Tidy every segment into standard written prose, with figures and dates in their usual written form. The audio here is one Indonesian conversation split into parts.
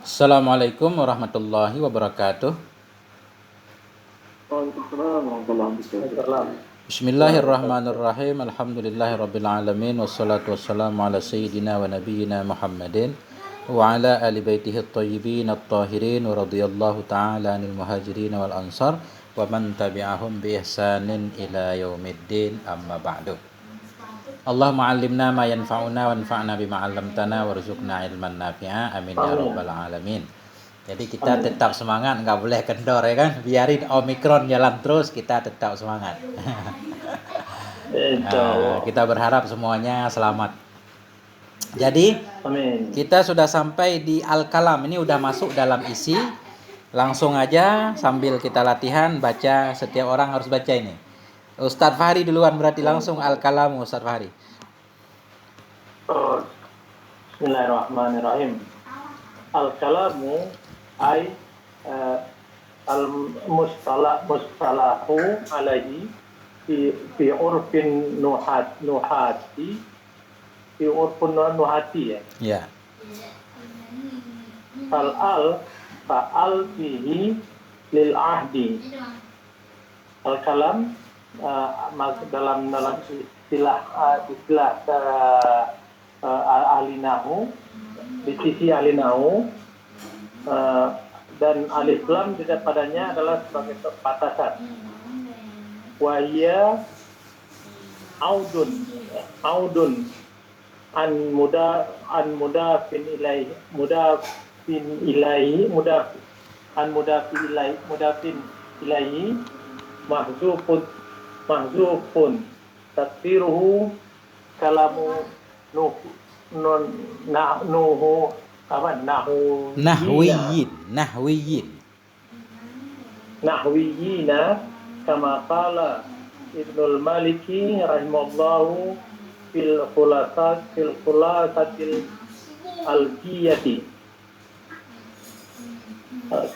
Assalamualaikum warahmatullahi wabarakatuh. Bismillahirrahmanirrahim. Alhamdulillahirabbil alamin wassalatu wassalamu ala sayyidina wa nabiyyina Muhammadin wa ala ali baitihi at-thayyibin at-tahirin wa radhiyallahu ta'ala 'anil muhajirin wal ansar wa man tabi'ahum bi ihsanin ila yaumiddin, amma ba'du. Allahumma 'allimna ma yanfa'una wanfa'na bima 'allamtana warzuqna ilman nafi'a, amin ya rabbal alamin. Jadi kita tetap semangat, nggak boleh kendor ya kan. Biarin Omikron jalan terus, kita tetap semangat. Kita berharap semuanya selamat. Jadi kita sudah sampai di Al-Kalam. Ini udah masuk dalam isi. Langsung aja sambil kita latihan baca, setiap orang harus baca ini. Ustadz Fahri duluan, berarti langsung Al-Kalam Ustadz Fahri. Bismillahirrahmanirrahim. Al-kalamu ay al-mustalahu alaihi fi urfin nuhati fi urfin nuhati Ya. Fa'al fihi lil ahdi. Al-kalam dalam istilah ahli nahu, di sisi ahli nahu, dan alif lam tidak padanya adalah sebagai batasan. Wahia audun an mudafin ilaihi mahzufun takdiruhu kalamu nahwiyina kama qala Ibnul Maliki rahimahullahu fil khulasatil alfiyati.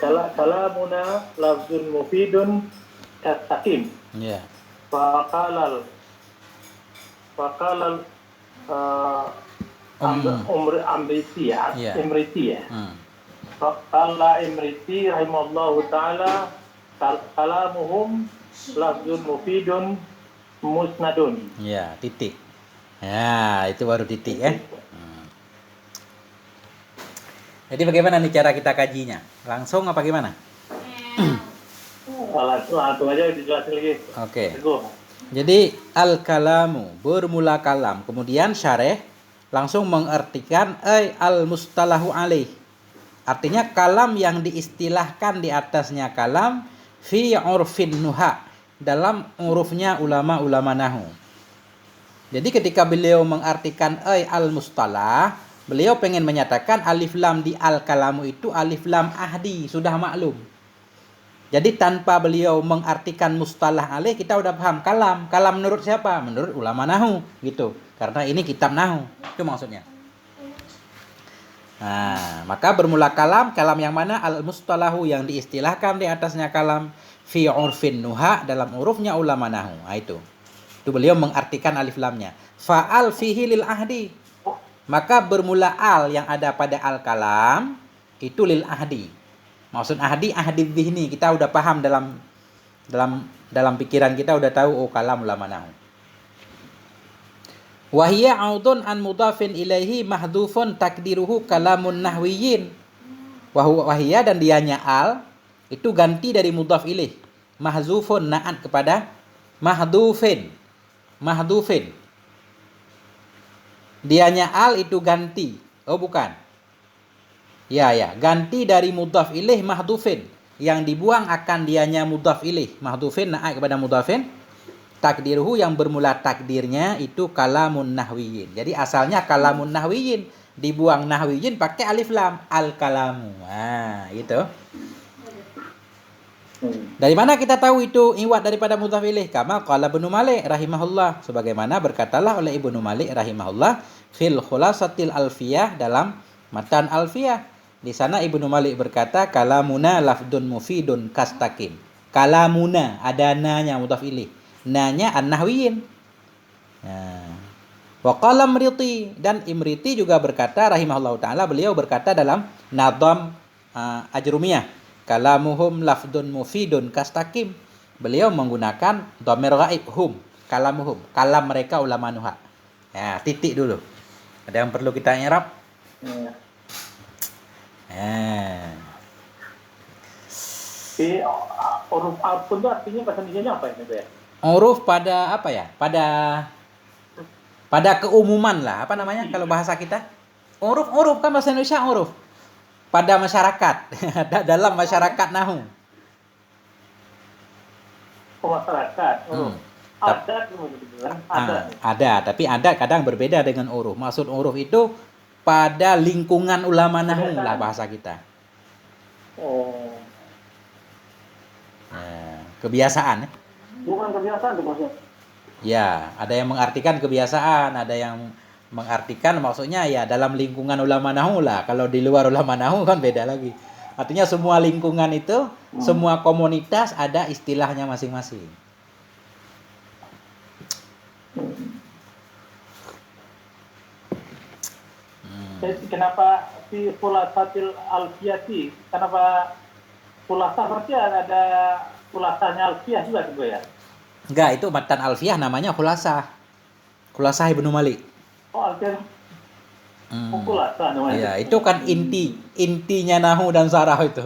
Kalamuna lafzun mufidun kastaqim. Ya. Faqala Imriti ya. Qala Imriti rahimahullahu ta'ala kalamuhum lafzun mufidun musnadun. Ya, titik. Ya, itu baru titik ya. Jadi bagaimana nih cara kita kajinya? Langsung apa gimana? Langsung aja dijelasin lagi. Oke. Jadi al-kalamu, bermula kalam, kemudian syarih langsung mengartikan al-mustalahu alaih. Artinya kalam yang diistilahkan di atasnya kalam fi urfin nuha, dalam urufnya ulama-ulama nahu. Jadi ketika beliau mengartikan al-mustalah, beliau pengen menyatakan alif lam di al-kalamu itu alif lam ahdi, sudah maklum. Jadi tanpa beliau mengartikan mustalah alaih, kita udah paham kalam. Kalam menurut siapa? Menurut ulama nahu, gitu. Karena ini kitab nahu. Itu maksudnya. Nah, maka bermula kalam yang mana? Al-mustalahu, yang diistilahkan di atasnya kalam fi urfin nuha, dalam urufnya ulama nahu. Nah, itu beliau mengartikan alif lamnya. Fa'al fihi lil ahdi. Maka bermula al yang ada pada al-kalam itu lil ahdi. Maksud ahdi dzihni, kita udah paham dalam pikiran kita udah tahu kalam ulama nahu. Wahia audun an mudafin ilaihi mahdhufun takdiruhu kalamun nahwiyin. Wahia, dan dianya al itu ganti dari mudhaf ilaih. Mahzufun, na'at kepada mahdhufin. Dianya al itu ganti. Oh bukan. Ya, ganti dari mudhaf ilaih mahdhufin. Yang dibuang akan dianya mudhaf ilaih. Mahdhufin na'at kepada mudhafin. Takdiruhu, yang bermula takdirnya itu kalamun nahwiyin. Jadi asalnya kalamun nahwiyin, dibuang nahwiyin pakai alif lam, al-kalamu. Nah, gitu. Dari mana kita tahu itu iwat daripada mudhaf ilaih? Kama qala Ibnu Malik rahimahullah, sebagaimana berkatalah oleh Ibnu Malik rahimahullah fil khulasatil alfiyah, dalam matan alfiyah. Di sana Ibnu Malik berkata kalamuna lafdun mufidun kastaqim. Kalamuna, ada na-nya mudhaf ilaih. Na-nya an-nahwiyin. Wa qala Imriti, dan Imriti juga berkata rahimahullahu taala, beliau berkata dalam Nadam Ajrumiyah, kalamuhum lafdun mufidun kastaqim. Beliau menggunakan dhamir ghaib hum, kalamuhum, kalam mereka ulama nuha. Ya, titik dulu. Ada yang perlu kita i'rab? Ya. Ya. Di huruf alpun itu artinya bahasa Indonesia apa ini, ya? Uruf pada apa ya? Pada keumuman lah. Apa namanya kalau bahasa kita? Uruf kan bahasa Indonesia uruf. Pada masyarakat, dalam masyarakat nahu. Masyarakat. Adat kemudian Ada, tapi adat kadang berbeda dengan uruf. Maksud uruf itu pada lingkungan ulama nahu lah bahasa kita. Oh. Ya, kebiasaan. Bukan kebiasaan itu maksudnya. Ya, ada yang mengartikan kebiasaan, ada yang mengartikan maksudnya ya dalam lingkungan ulama nahu lah. Kalau di luar ulama nahu kan beda lagi. Artinya semua lingkungan itu, semua komunitas ada istilahnya masing-masing. Kenapa si khulasatil alfiyati? Kenapa khulasa berarti ada khulasanya alfiyah juga gitu ya? Enggak, itu matan alfiyah namanya khulasah. Khulasah Ibnu Malik. Oh, alfiyah. Khulasa namanya. Ya, itu kan intinya nahu dan sarah itu.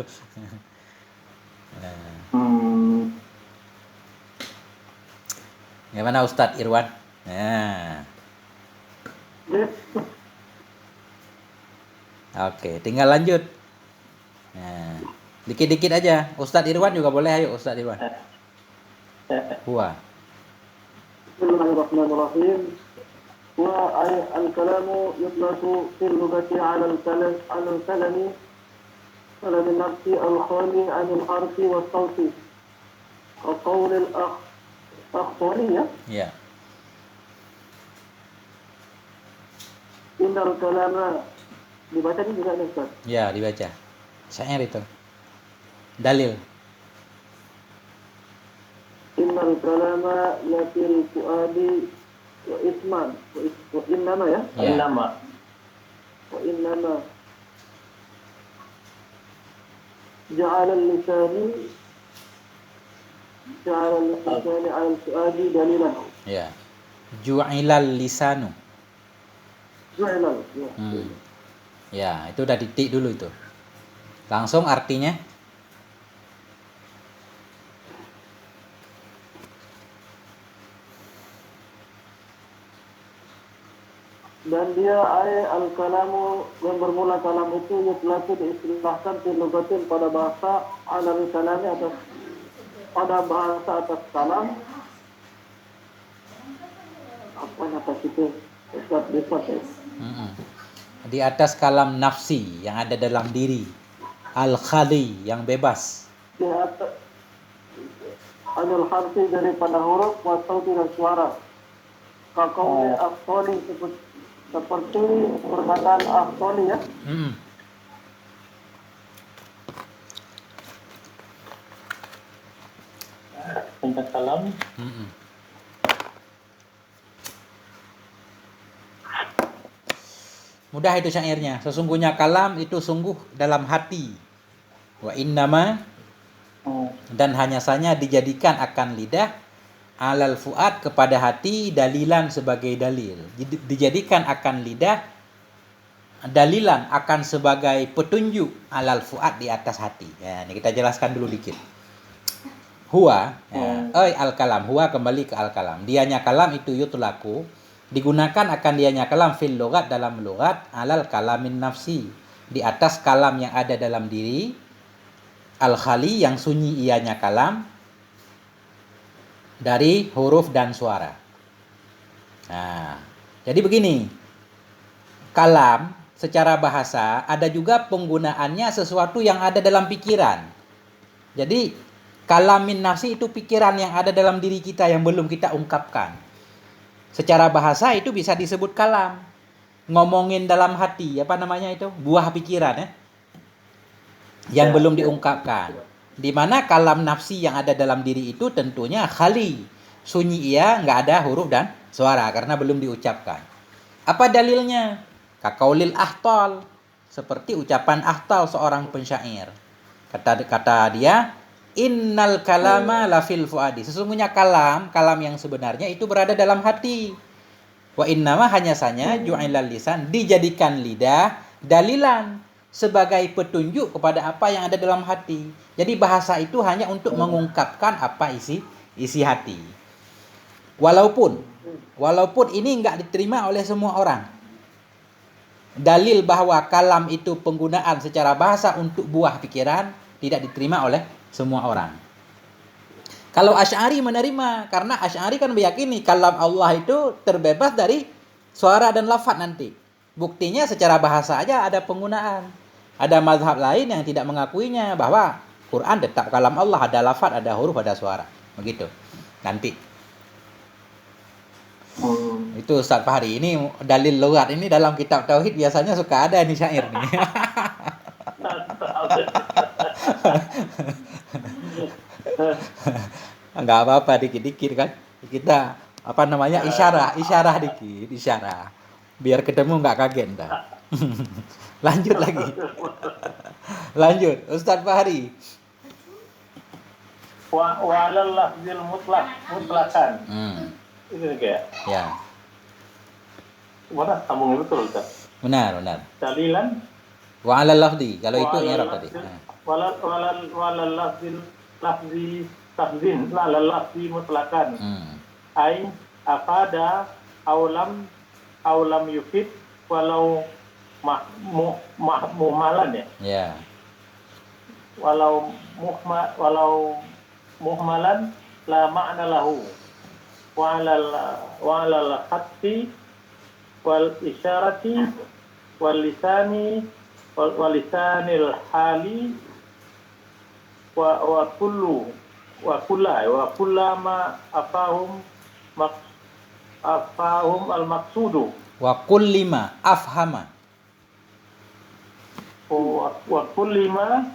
Gimana Ustadz Irwan? Nah. Oke, tinggal lanjut. Nah, dikit-dikit aja. Ustadz Irwan juga boleh, ayo Ustadz Irwan. Huwa. Bismillahirrahmanirrahim. Wa al-kalamu yutlaqu fil lughati 'ala al-kalam al-kalami kalam an-nafsi al-khali 'an al-harfi wa as-sawti. Wa qawl al-akhbariyah. Ya. Innal kalama dibaca ini juga nih Ustaz. Ya, dibaca. Syair itu. Dalil. Innal kalama la fil fuadi wa isman wa innama ya. Ya. Nama. Wa innama ja'ala al-lisani 'ala al-fuadi dalilan. Ya. Ju'ilal lisanu. Ju'ala. Ya, itu udah titik dulu itu. Langsung artinya Dan dia al-kalamu yang bermula kalam itu yutlaqu diistilahkan fi lughatin pada bahasa alal kalami atas pada bahasa atas kalam apa atas itu Ustaz Rifat ya? di atas kalam nafsi yang ada dalam diri, al-khali yang bebas. Di atas anil harfi daripada huruf wa sauti dan suara kakau aksoli seperti perkataan aksoli ya. Tentang kalam. Mudah itu syairnya. Sesungguhnya kalam itu sungguh dalam hati. Wa innama, dan hanya saja dijadikan akan lidah, alal fuad kepada hati, dalilan sebagai dalil. Dijadikan akan lidah, dalilan akan sebagai petunjuk, alal fuad di atas hati. Ya, ini kita jelaskan dulu dikit. Huwa, al-kalam. Huwa kembali ke al-kalam. Dianya kalam itu yutlaku, digunakan akan dianya kalam fil lughat dalam lughat alal kalamin nafsi, di atas kalam yang ada dalam diri, al-khali yang sunyi ianya kalam dari huruf dan suara. Nah, jadi begini. Kalam secara bahasa ada juga penggunaannya sesuatu yang ada dalam pikiran. Jadi kalamin nafsi itu pikiran yang ada dalam diri kita yang belum kita ungkapkan. Secara bahasa itu bisa disebut kalam. Ngomongin dalam hati, apa namanya itu? Buah pikiran ya. Yang belum diungkapkan. Di mana kalam nafsi yang ada dalam diri itu tentunya khali. Sunyi ia, nggak ada huruf dan suara karena belum diucapkan. Apa dalilnya? Kaqaulil ahtal. seperti ucapan Ahtal seorang pensyair. Kata dia, innal kalama lafil fuadi. Sesungguhnya kalam yang sebenarnya itu berada dalam hati. Wa innama hanya saja ju'ilal lisan, dijadikan lidah dalilan sebagai petunjuk kepada apa yang ada dalam hati. Jadi bahasa itu hanya untuk mengungkapkan apa isi hati. Walaupun ini enggak diterima oleh semua orang. Dalil bahwa kalam itu penggunaan secara bahasa untuk buah pikiran tidak diterima oleh semua orang. Kalau Asy'ari menerima, karena Asy'ari kan meyakini kalam Allah itu terbebas dari suara dan lafaz nanti. Buktinya secara bahasa aja ada penggunaan. Ada mazhab lain yang tidak mengakuinya bahwa Quran tetap kalam Allah, ada lafaz, ada huruf, ada suara. Begitu. Nanti. Itu Ustaz Fahri. Ini dalil lughat ini dalam kitab tauhid biasanya suka ada nih syair nih. Enggak apa-apa, dikit-dikit kan. Kita isyarah dikit, isyarah. Biar ketemu enggak kaget dah. Lanjut lagi. Lanjut, Ustaz Fahri. Wa alal lafzil mutlakan. Itu kayak. Ya. Mana sambungnya betul Ustaz? Benar. Dalilan Wa 'alal lafzi, kalau itu i'rab tadi. Walal lafzi mutlakan. Ai afada aulam yufid walau muhmalan ya. Ya. Walau muhmalan la ma'na lahu. Wa 'alal khatti wal isyarati wal lisani walisanil hali wa kullama afahum al maqsudu Wa kullima afhama. wa kullima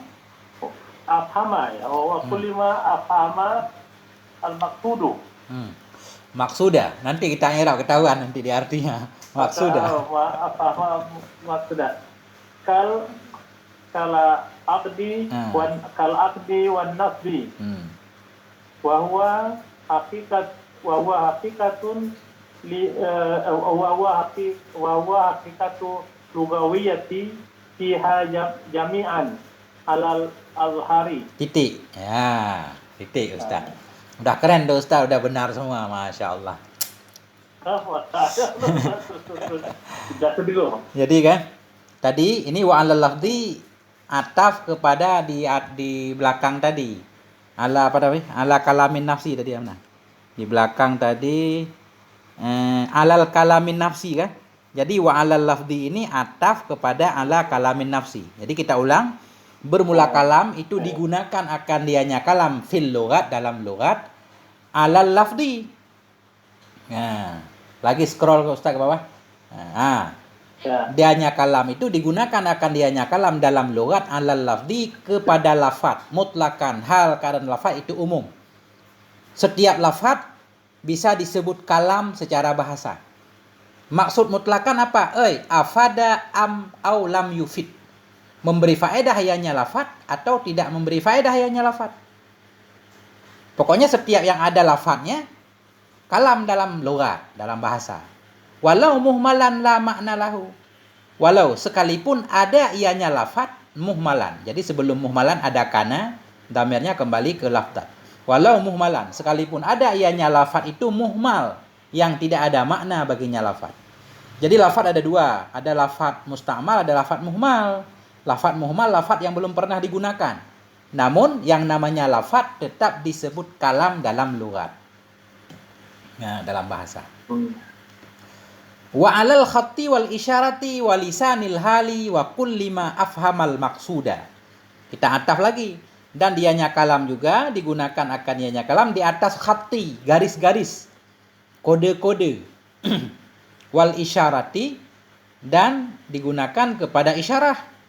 afhama ya wa kullima afhama al maqsudu. Maksuda, nanti kita i'rab ketahuan nanti di artinya. Maksuda. Maksuda. Kal aqdi wan nasbi. Wa huwa haqiqatun haqiqatu lugawiyati fiha jami'an alal azhari. Titik. Ya, titik Ustaz. Udah keren tuh Ustaz, udah benar semua, Masya Allah. Jadi kan, tadi ini wa 'alal lafzi ataf kepada di belakang tadi. Ala apa namanya? Ala kalamin nafsi tadi mana? Di belakang tadi alal kalamin nafsi kan? Jadi wa 'alal lafzi ini ataf kepada ala kalamin nafsi. Jadi kita ulang, bermula kalam itu digunakan akan dianya kalam fil lughat, dalam lughat, alal lafzi. Nah, lagi scroll ke Ustaz ke bawah. Dianya kalam itu digunakan akan dianya kalam dalam lughat alal lafzi kepada lafaz mutlakan, hal keadaan lafaz itu umum. Setiap lafaz bisa disebut kalam secara bahasa. Maksud mutlakan apa? Afada am au lam yufid. Memberi faedah ianya lafaz atau tidak memberi faedah ianya lafaz. Pokoknya setiap yang ada lafaznya kalam dalam lughat, dalam bahasa. Walau muhmalan la makna lahu. Walau sekalipun ada ianya lafaz muhmalan. Jadi sebelum muhmalan ada kana, dhamirnya kembali ke lafaz. Walau muhmalan, sekalipun ada ianya lafaz itu muhmal, yang tidak ada makna baginya lafaz. Jadi lafaz ada dua, ada lafaz musta'mal, ada lafaz muhmal. Lafaz muhmal lafaz yang belum pernah digunakan. Namun yang namanya lafaz tetap disebut kalam dalam lughat. Nah, dalam bahasa. Wa 'alal khatti wal isyarati wa lisanil hali wa kulli ma afhamal maqsuda. Kita ataf lagi. Dan dianya kalam juga digunakan akan dianya kalam di atas khatti, garis-garis, kode-kode. Wal isyarati, dan digunakan kepada isyarah.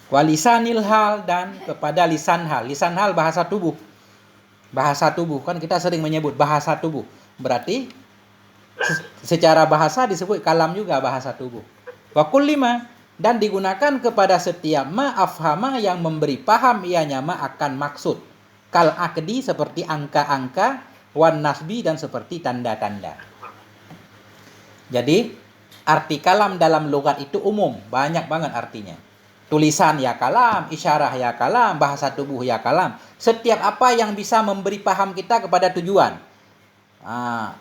Wal lisanil hal, dan kepada lisan hal. Lisan hal bahasa tubuh. Bahasa tubuh kan kita sering menyebut bahasa tubuh. Berarti secara bahasa disebut kalam juga bahasa tubuh. Wa kullima, dan digunakan kepada setiap ma afhama yang memberi paham ianya ma akan maksud. Kal akdi seperti angka-angka, wan nasbi dan seperti tanda-tanda. Jadi arti kalam dalam logat itu umum, banyak banget artinya. Tulisan ya kalam, isyarah ya kalam, bahasa tubuh ya kalam. Setiap apa yang bisa memberi paham kita kepada tujuan,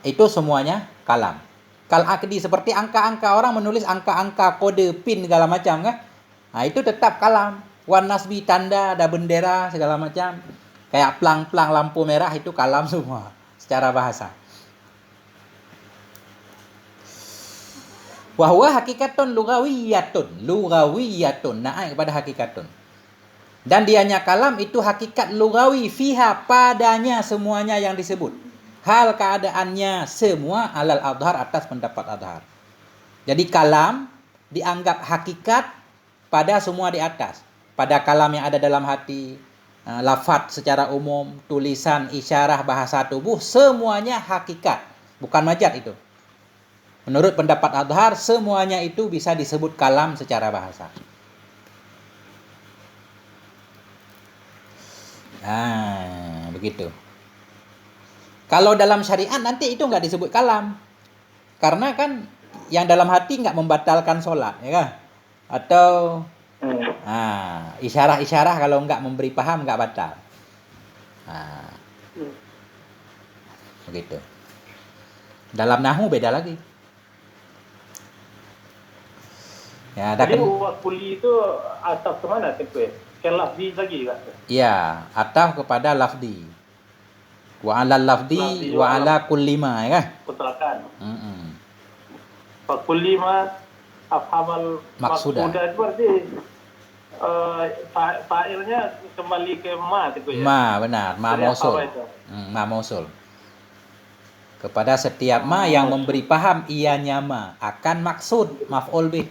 itu semuanya kalam. Kal akdi seperti angka-angka, orang menulis angka-angka, kode, pin segala macam kan? Itu tetap kalam. Wan nasbi tanda, ada bendera segala macam. Kayak plang-plang lampu merah itu kalam semua secara bahasa. Wahwa hakikatun lugawiyatun naik kepada hakikatun. Dan dianya kalam itu hakikat lugawi fiha padanya semuanya yang disebut. Hal keadaannya semua alal adhar atas pendapat adhar. Jadi kalam dianggap hakikat pada semua di atas. Pada kalam yang ada dalam hati, lafaz secara umum, tulisan, isyarah, bahasa tubuh, semuanya hakikat. Bukan majaz itu. Menurut pendapat adhar, semuanya itu bisa disebut kalam secara bahasa. Begitu. Kalau dalam syariat nanti itu nggak disebut kalam. Karena kan yang dalam hati nggak membatalkan sholat, ya kan? Atau isyarah-isyarah kalau nggak memberi paham nggak batal. Begitu. Dalam nahu beda lagi. Ya, Jadi wakuli itu ataf kemana tipe? Ke lafzi lagi kan? Iya, ataf kepada lafdi. Wa ala lafdi wa ala kulli ma, ya kan? Kutlakan. Wakuli ma afhamal Maksudah. maksudah itu berarti fa'ilnya kembali ke ma tipe ya? Ma, benar, ma Dari mausul. apa itu? Ma mausul. Kepada setiap ma yang memberi paham ianya ma akan maksud maf'ul bih.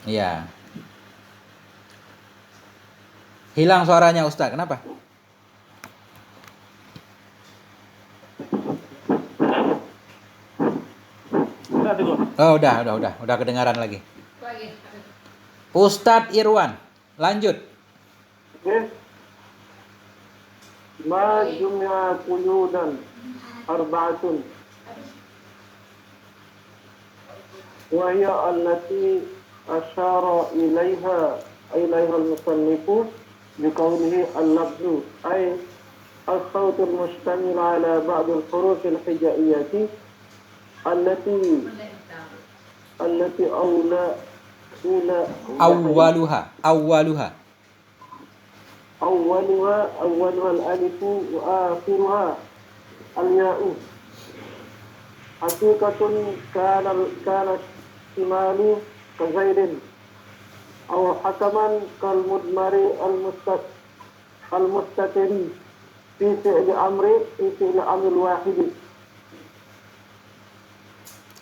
Iya. Hilang suaranya Ustaz, kenapa? Oh, udah kedengaran lagi. Ustadz Irwan, lanjut. Oke. Ma jum'a quyudan arba'atun. Wa hiya allati asyara ilaiha al-musannifu biqawlihi al-lafzu ay الصوت المشتمل على بعض الحروف الهجائية التي أولها الألف وآخرها الياء حقيقة كان الشمال كزيد أو حكما كالمدمر المستتر في فعل أمر الواحد.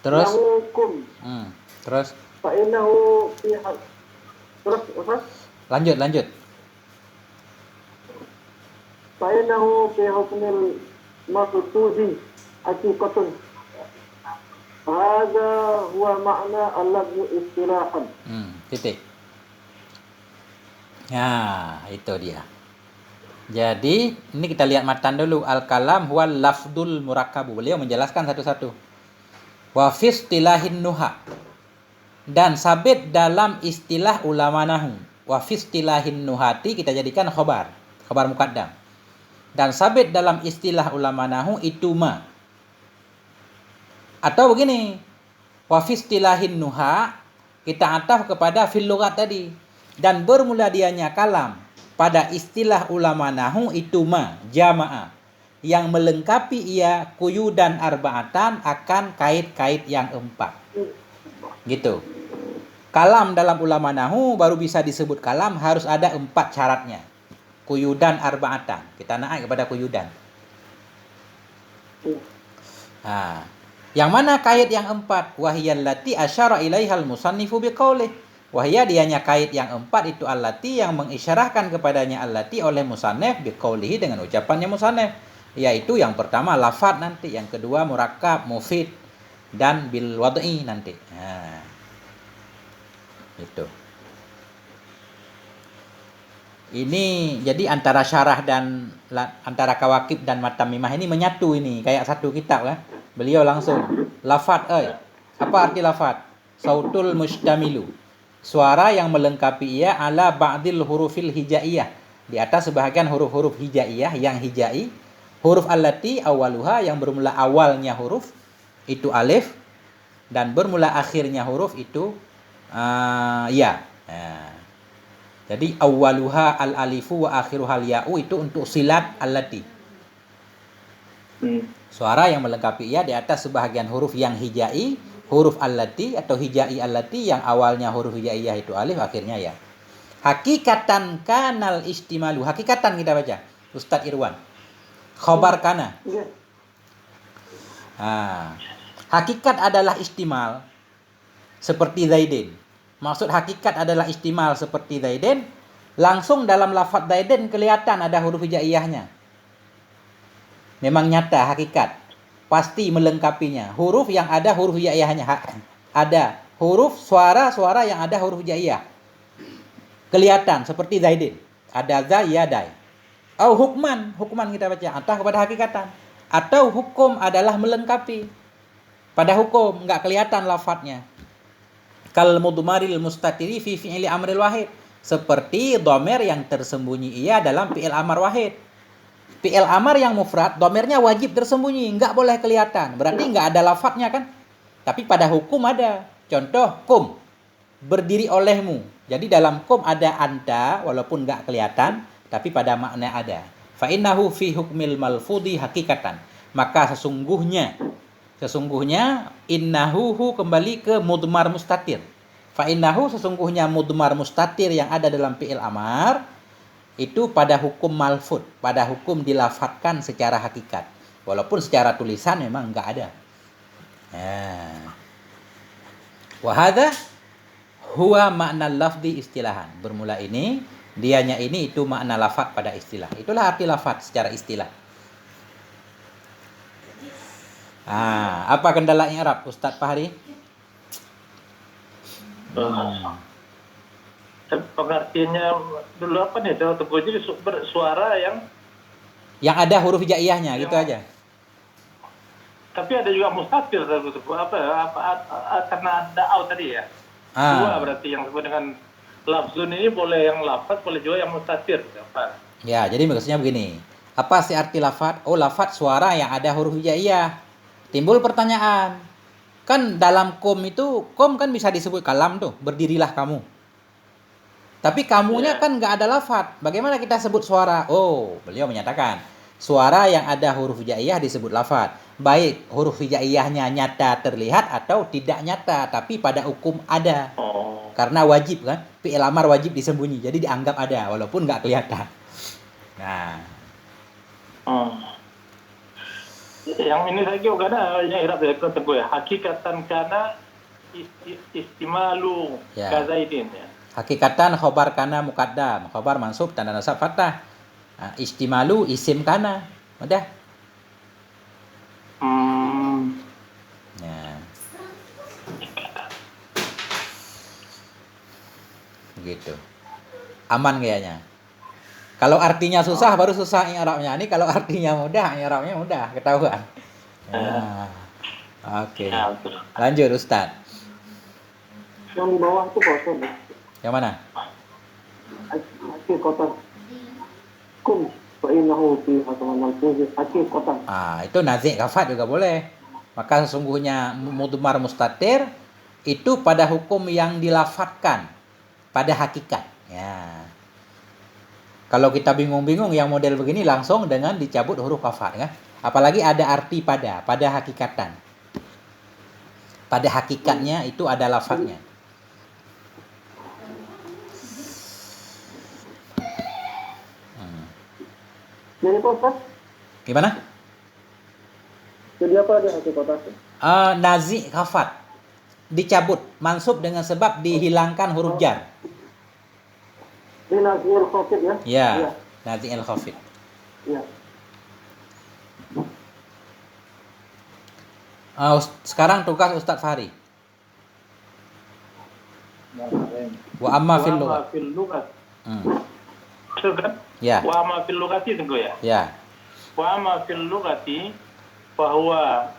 Terus? Lahukum. Terus? Fa'innahu fi terus apa? Lanjut. Fa'innahu fi hukmil maqsudi haqiqatun. Hadza huwa ma'na al-lafzu istilahan. Titik. Ya, itu dia. Jadi, ini kita lihat matan dulu. Al-kalam huwa lafdul murakkabu. Beliau menjelaskan satu-satu. Wa fi istilahin nuha. Dan sabit dalam istilah ulama nahu. Wa fi istilahin nuhati kita jadikan khabar muqaddam. Dan sabit dalam istilah ulama nahu itu ma. Atau begini, wa fi istilahin nuha kita ataf kepada fil lughat tadi. Dan bermula dianya kalam pada istilah ulama nahu itu ma jamaah yang melengkapi ia quyudan arba'atan akan kait-kait yang 4. Gitu. Kalam dalam ulama nahu baru bisa disebut kalam harus ada 4 syaratnya. Quyudan arba'atan. Kita naik kepada quyudan. Yang mana kait yang 4? Wahiyallati asyara ilaihal musannifu biqaulih. Wahya dianya kait yang 4 itu allati yang mengisyarahkan kepadanya allati oleh musannif biqaulihi dengan ucapannya musannif. Yaitu yang pertama lafaz nanti, yang kedua murakkab, mufid, dan bil wad'i nanti. Nah, itu. Ini jadi antara syarah dan antara kawakib dan matamimah ini menyatu ini kayak satu kitab kan. Beliau langsung lafat apa arti lafat? Sautul mustamilu. Suara yang melengkapi ia ala ba'dil hurufil hijaiyah. Di atas sebahagian huruf-huruf hijaiyah yang hijai. Huruf allati awaluha yang bermula awalnya huruf itu alif dan bermula akhirnya huruf itu ya. Nah, jadi awaluha al alifu wa akhiruha al ya'u itu untuk silat allati. Suara yang melengkapi ia di atas sebahagian huruf yang hijai, huruf allati atau hijai allati yang awalnya huruf hijaiyah itu alif akhirnya ya. Hakikatan kanal istimalu. Hakikatan kita baca. Ustadz Irwan. Khobar kana. Hakikat adalah istimal seperti Zaidin. Maksud hakikat adalah istimal seperti Zaidin. Langsung dalam lafaz Zaidin kelihatan ada huruf hijaiyahnya. Memang nyata hakikat. Pasti melengkapinya. Huruf yang ada huruf hijaiyahnya. Ada huruf suara-suara yang ada huruf hijaiyah. Kelihatan seperti Zaidin. Ada za ya dai. Atau hukman kita baca. Atau kepada hakikatan. Atau hukum adalah melengkapi. Pada hukum enggak kelihatan lafadznya. Kal mudmaril mustatiri fi fi'li amril wahid. Seperti domer yang tersembunyi ia dalam fi'il amar wahid. Fi'il amar yang mufrad, domernya wajib tersembunyi, enggak boleh kelihatan. Berarti enggak ada lafadznya kan? Tapi pada hukum ada. Contoh kum, berdiri olehmu. Jadi dalam kum ada anta walaupun enggak kelihatan, tapi pada makna ada. Fa innahu fi hukmil malfudhi hakikatan. Maka sesungguhnya innahu kembali ke mudmar mustatir. Fa innahu sesungguhnya mudmar mustatir yang ada dalam fi'il amar itu pada hukum malfud, pada hukum dilafatkan secara hakikat. Walaupun secara tulisan memang enggak ada. Wa hadza huwa makna lafzi istilahan. Bermula ini, dianya ini itu makna lafaz pada istilah. Itulah arti lafaz secara istilah. Apa kendala i'rab Ustaz Fahri? Pengertiannya dulu apa nih? Jadi bersuara yang ada huruf hijaiyahnya gitu aja. Tapi ada juga mustatir karena ada au tadi ya. Dua berarti yang disebut dengan lafzun ini boleh yang lafaz, boleh juga yang mustatir. Ya, jadi maksudnya begini. Apa sih arti lafaz? Oh, lafaz suara yang ada huruf hijaiyah. Timbul pertanyaan. Kan dalam kom kan bisa disebut kalam tuh, berdirilah kamu. Tapi kamunya kan nggak ada lafaz. Bagaimana kita sebut suara? Oh, beliau menyatakan suara yang ada huruf hijaiyah disebut lafaz. Baik huruf hijaiyahnya nyata terlihat atau tidak nyata, tapi pada hukum ada. Karena wajib kan, fi'il amar wajib disembunyi, jadi dianggap ada walaupun nggak kelihatan. Nah, yang ini lagi karena yang irab ya hakikatan karena istimalu kazaidin ya. Hakikatan khobar kana muqaddam, khobar mansub tanda nasab fathah. Istimalu isim kana, udah. Begitu. Aman kayaknya. Kalau artinya susah baru susah i'rabnya. Ini kalau artinya mudah, i'rabnya mudah, ketahuan. Oke. Lanjut Ustaz. Yang di bawah itu kosong. Yang mana? Hakikatan. Kum fa innahu fi hakamal malfuz hakikatan. Itu nazi' kafat juga boleh. Maka sesungguhnya mudmar mustatir itu pada hukum yang dilafatkan pada hakikat. Ya. Kalau kita bingung-bingung yang model begini langsung dengan dicabut huruf kafat kan. Apalagi ada arti pada hakikatan. Pada hakikatnya itu ada lafadznya. Jadi apa? Gimana? Jadi apa dia hakikatan? Nazi kafat dicabut, mansub dengan sebab dihilangkan huruf jar. Ini nazi al-khafid ya? Ya, nazi al-khafid. Ya. Sekarang tugas Ustadz Fahri. Wa amma fil lughat. Itu kan? Ya. Wa amma fil lughati tunggu ya. Ya. Wa amma fil lughati bahwa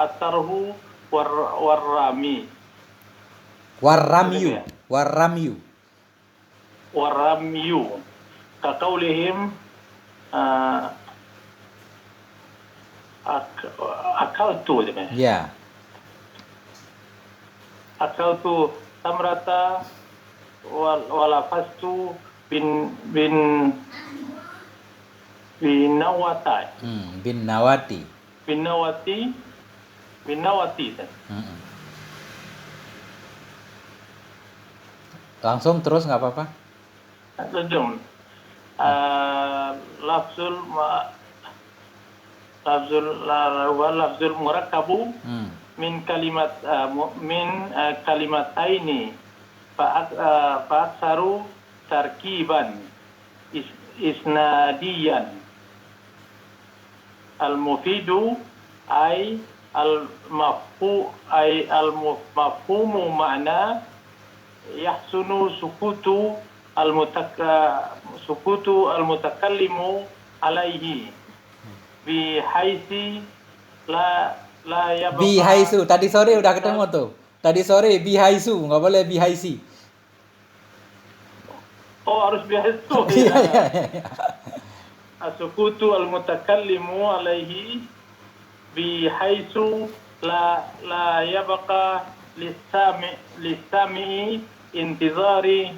atarhu warrami. Warramyu. Warramyu. Warramyu. Kaqaulihim akaltu aja. Ya. Akaltu tamrata walafastu binawati. Bin Nawati. Langsung terus nggak apa-apa. Lanjut. Lafzul murakkabu min kalimataini fa'aksaru tarkiban isnadiyan al-mufidu ay al-mafhumu ma'na yahsunu sukutu al-mutakallimu alaihi bihaisi la yabqa. Bihaisu, tadi sore udah ketemu tuh. Tadi sore bihaisu, nggak boleh bihaisi. Oh, harus bihaisu. Iya. As-sukutu al-mutakallimu alaihi bihaisu la yabqa lissami intizari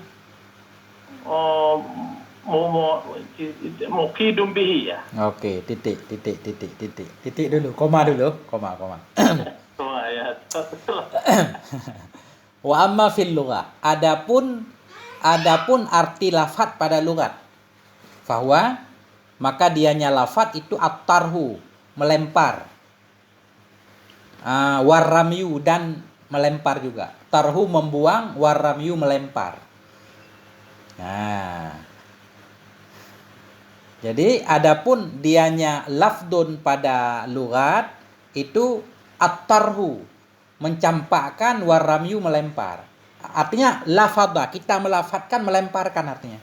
mukidum bihi ya. Oke, titik dulu, koma dulu. Oh, ya. Wa amma fil lughah. Adapun arti lafat pada lugat. Bahwa maka dianya lafat itu at-tarhu, melempar. Warramyu dan melempar juga. Tarhu membuang, warramyu melempar. Nah, jadi adapun dianya lafdun pada lugat itu at-tarhu, mencampakkan, warramyu melempar. Artinya lafadha, kita melafatkan, melemparkan artinya.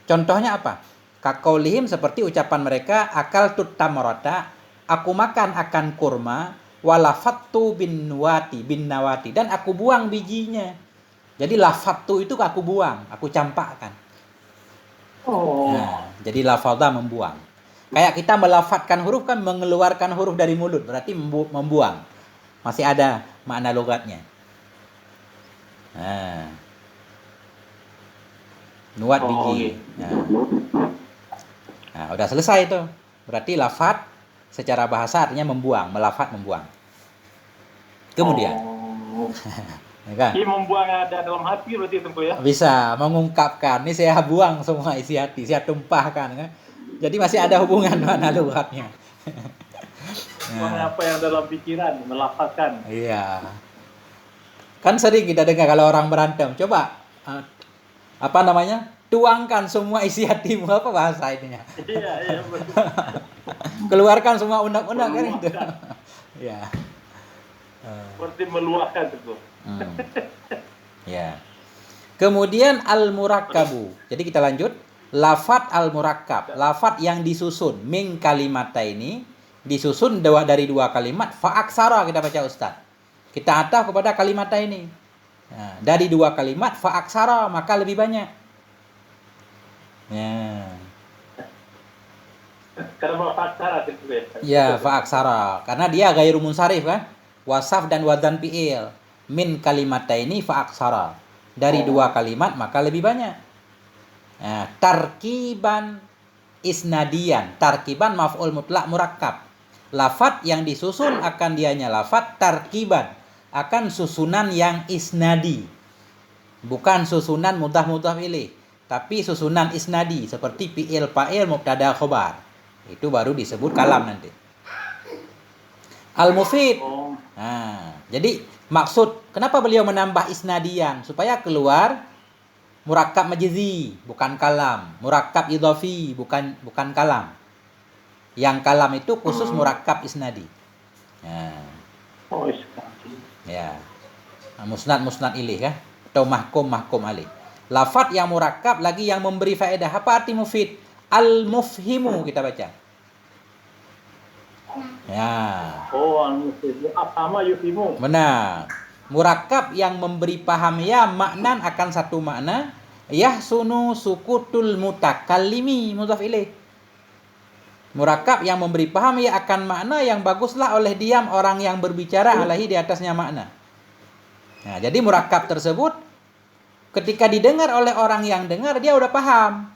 Contohnya apa? Kaqaulihim, seperti ucapan mereka, akal tut tamrata, aku makan akan kurma, walafattu bin nawati, dan aku buang bijinya. Jadi lafattu itu aku buang, aku campakkan. Nah, jadi lafadha membuang. Kayak kita melafatkan huruf kan mengeluarkan huruf dari mulut, berarti membuang. Masih ada makna logatnya. Nuat biji. Nah, udah selesai itu. Berarti lafat secara bahasa artinya membuang, melafat membuang. Kemudian, ya kan? Ini membuang ada dalam hati berarti tentu ya. Bisa mengungkapkan. Ini saya buang semua isi hati, saya tumpahkan, kan? Jadi masih ada hubungan mana lugatnya. Apa yang dalam pikiran, melafatkan. Iya. Kan sering kita dengar kalau orang berantem, coba tuangkan semua isi hatimu, apa bahasa ininya? Iya, betul. Keluarkan semua unek-unek kan itu. Ya. Seperti meluahkan itu. Ya. Kemudian al-murakkabu. Jadi kita lanjut. Lafat al-murakkab, lafat yang disusun min kalimataini, disusun dari dua kalimat, fa'aksara kita baca Ustaz. Kita ataf kepada kalimat ini. Nah, dari dua kalimat fa'aksara, maka lebih banyak. Ya. Karena fa'aksara gitu ya. Ya, fa'aksara. Karena dia ghairu munsharif kan? Wasaf dan wazan fi'il. Min kalimataini fa'aksara. Dari dua kalimat maka lebih banyak. Nah, tarkiban isnadian. Tarkiban maf'ul mutlak murakkab. Lafat yang disusun akan dianya lafat tarkiban, akan susunan yang isnadi. Bukan susunan mudhaf ilaih, tapi susunan isnadi seperti fi'il fa'il mubtada khobar. Itu baru disebut kalam nanti. Al-mufid. Nah, jadi maksud kenapa beliau menambah isnadian supaya keluar murakkab majzi, bukan kalam. Murakkab idhafi, bukan kalam. Yang kalam itu khusus murakkab isnadi. Nah, Oh, Ya. Musnad ilaih kan? Atau mahkum alaih. Lafat yang murakkab lagi yang memberi faedah. Apa arti mufid? Al-mufhimu kita baca. Ya. Oh, al-mufid. Afhama yufimu. Benar. Murakkab yang memberi paham ya maknan akan satu makna. Yahsunu sukutul mutakallimi mudhaf ilaih. Murakkab yang memberi paham ya akan makna yang baguslah oleh diam orang yang berbicara alaihi di atasnya makna. Nah, jadi murakkab tersebut ketika didengar oleh orang yang dengar dia udah paham.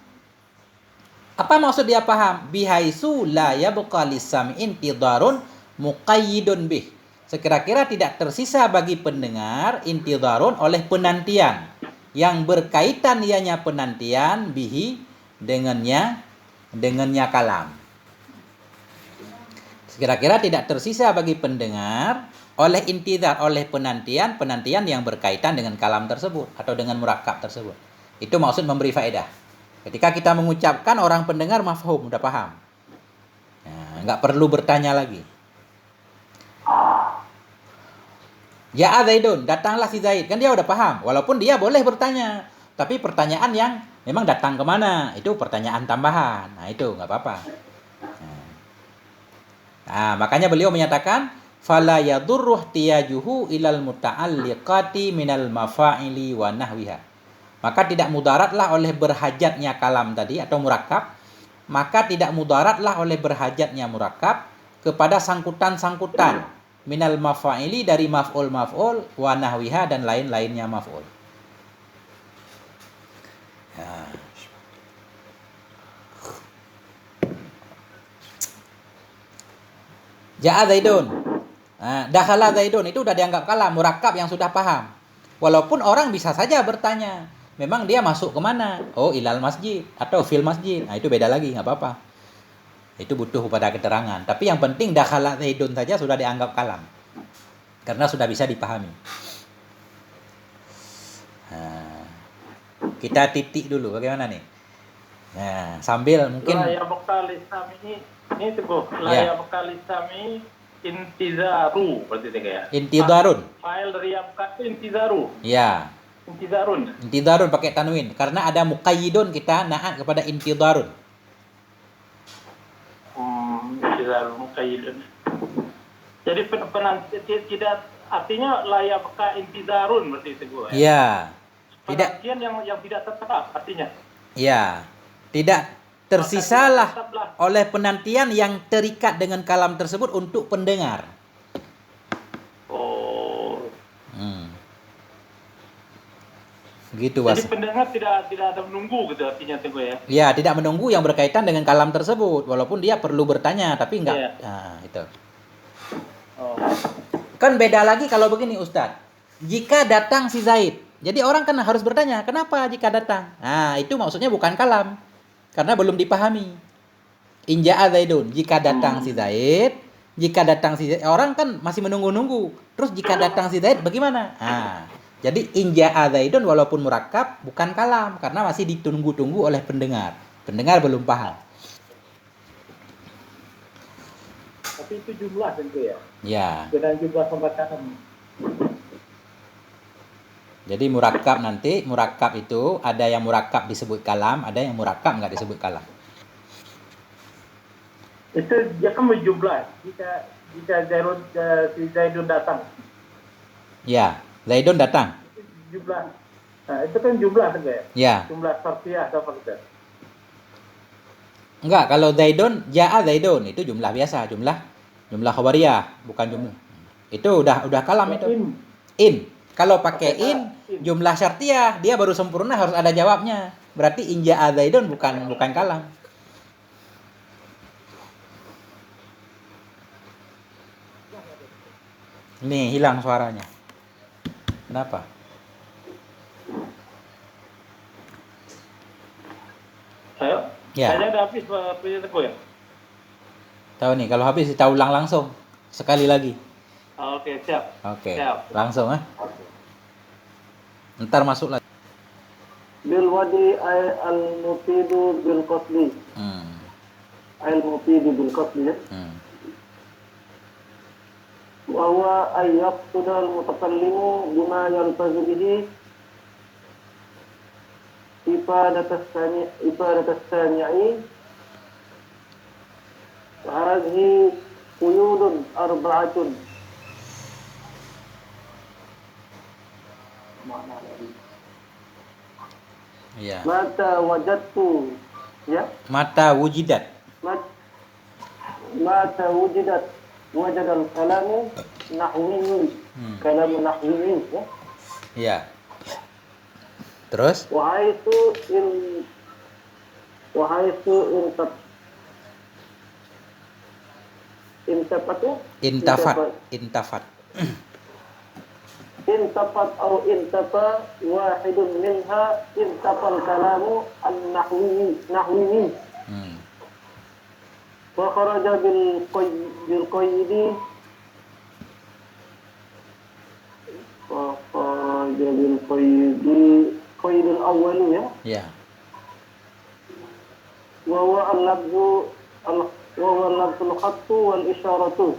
Apa maksud dia paham? Bihaisu la yabqa lis-sam'in tidarun muqayyidun bih. Sekira-kira tidak tersisa bagi pendengar intidarun oleh penantian yang berkaitan ianya penantian bihi dengannya kalam. Kira-kira tidak tersisa bagi pendengar oleh intidar, oleh penantian yang berkaitan dengan kalam tersebut atau dengan murakkab tersebut. Itu maksud memberi faedah. Ketika kita mengucapkan orang pendengar mafhum, udah paham. Nah, nggak perlu bertanya lagi. Ya Zaidun, datanglah si Zaid. Kan dia udah paham. Walaupun dia boleh bertanya. Tapi pertanyaan yang memang datang kemana? Itu pertanyaan tambahan. Nah itu nggak apa-apa. Nah, makanya beliau menyatakan fala yadurru ihtiyajuhu ilal muta'alliqati minal mafa'ili wa nahwiha. Maka tidak mudaratlah oleh berhajatnya kalam tadi atau murakkab, maka tidak mudaratlah oleh berhajatnya murakkab kepada sangkutan-sangkutan minal mafa'ili dari maf'ul wa nahwiha dan lain-lainnya maf'ul. Ya. Ja'a Zaidun. Nah, dakhala Zaidun itu udah dianggap kalam murakkab yang sudah paham. Walaupun orang bisa saja bertanya, memang dia masuk kemana? Oh, ilal masjid atau fil masjid. Nah, itu beda lagi, nggak apa-apa. Itu butuh pada keterangan. Tapi yang penting dakhala Zaidun saja sudah dianggap kalam. Karena sudah bisa dipahami. Nah, kita titik dulu bagaimana nih? Nah, sambil mungkin La yabqa lis-sam'i ini tuh la yabqa lis-sam'i intizaru berarti itu ya. Intidarun. Fa'il dari yabqa itu intizaru. Ya. Intidarun pakai tanwin karena ada muqayyidun kita naat kepada intidarun. Intidarun muqayyidun. Jadi tidak artinya la yabqa intidarun berarti itu gua. Ya. Tidak penantian yang tidak tetap artinya. Ya. Tidak tersisalah oleh penantian yang terikat dengan kalam tersebut untuk pendengar. Oh. Gitu, Jadi pendengar tidak ada menunggu gitu artinya itu ya. Ya, tidak menunggu yang berkaitan dengan kalam tersebut walaupun dia perlu bertanya tapi enggak. Yeah. Nah, itu. Oh. Kan beda lagi kalau begini Ustadz. Jika datang si Zaid. Jadi orang kan harus bertanya, kenapa jika datang? Nah, itu maksudnya bukan kalam. Karena belum dipahami. Inja'a Zaidun, jika datang si Zaid, orang kan masih menunggu-nunggu. Terus jika datang si Zaid bagaimana? Nah, jadi inja'a Zaidun walaupun murakkab bukan kalam karena masih ditunggu-tunggu oleh pendengar. Pendengar belum paham. Tapi itu jumlah tentu ya. Ya. Dengan jumlah pembacaan. Jadi murakkab itu ada yang murakkab disebut kalam, ada yang murakkab nggak disebut kalam. Itu dia kan berjumlah. Jika Zaidun datang. Ya, Zaidun datang. Jumlah. Nah, itu kan jumlah kan ya? Ya. Jumlah sarfiyah atau apa gitu. Enggak, kalau Zaidun, ja'a Zaidun itu jumlah biasa, jumlah khabariyah, bukan jumlah. Itu udah kalam itu. In. Kalau pakai in, jumlah syartiyah, dia baru sempurna harus ada jawabnya. Berarti in ja'a Zaidun bukan kalam. Nih, hilang suaranya. Kenapa? Ayo. Ya. Kayaknya udah habis punya Teguh ya? Tahu nih, kalau habis kita ulang langsung. Sekali lagi. Oke, siap. Oke, Siap. langsung Ntar masuk lagi. Bil wadi ay al mufidu bil qasli. Al mufidu bil qasli ya. وهو أن يقصد المتكلم بما يلفظ به إفادة السامع. وهذه قيود أربعة. Ya. Mata wajadtu, ya. Mata wujidat. Mata wujidat wajadal kalamu nahwiyi. Kalamu nahwiyi, ya. Ya. Terus? Wahaitu Intafat. intafat atau intafa wahidun minha intafal kalamu an-nahwiyi. Wa kharaja bil qayyidi qayyidul awwal, ya. Ya. Wa huwa al-lafzu al-khattu wal isyaratu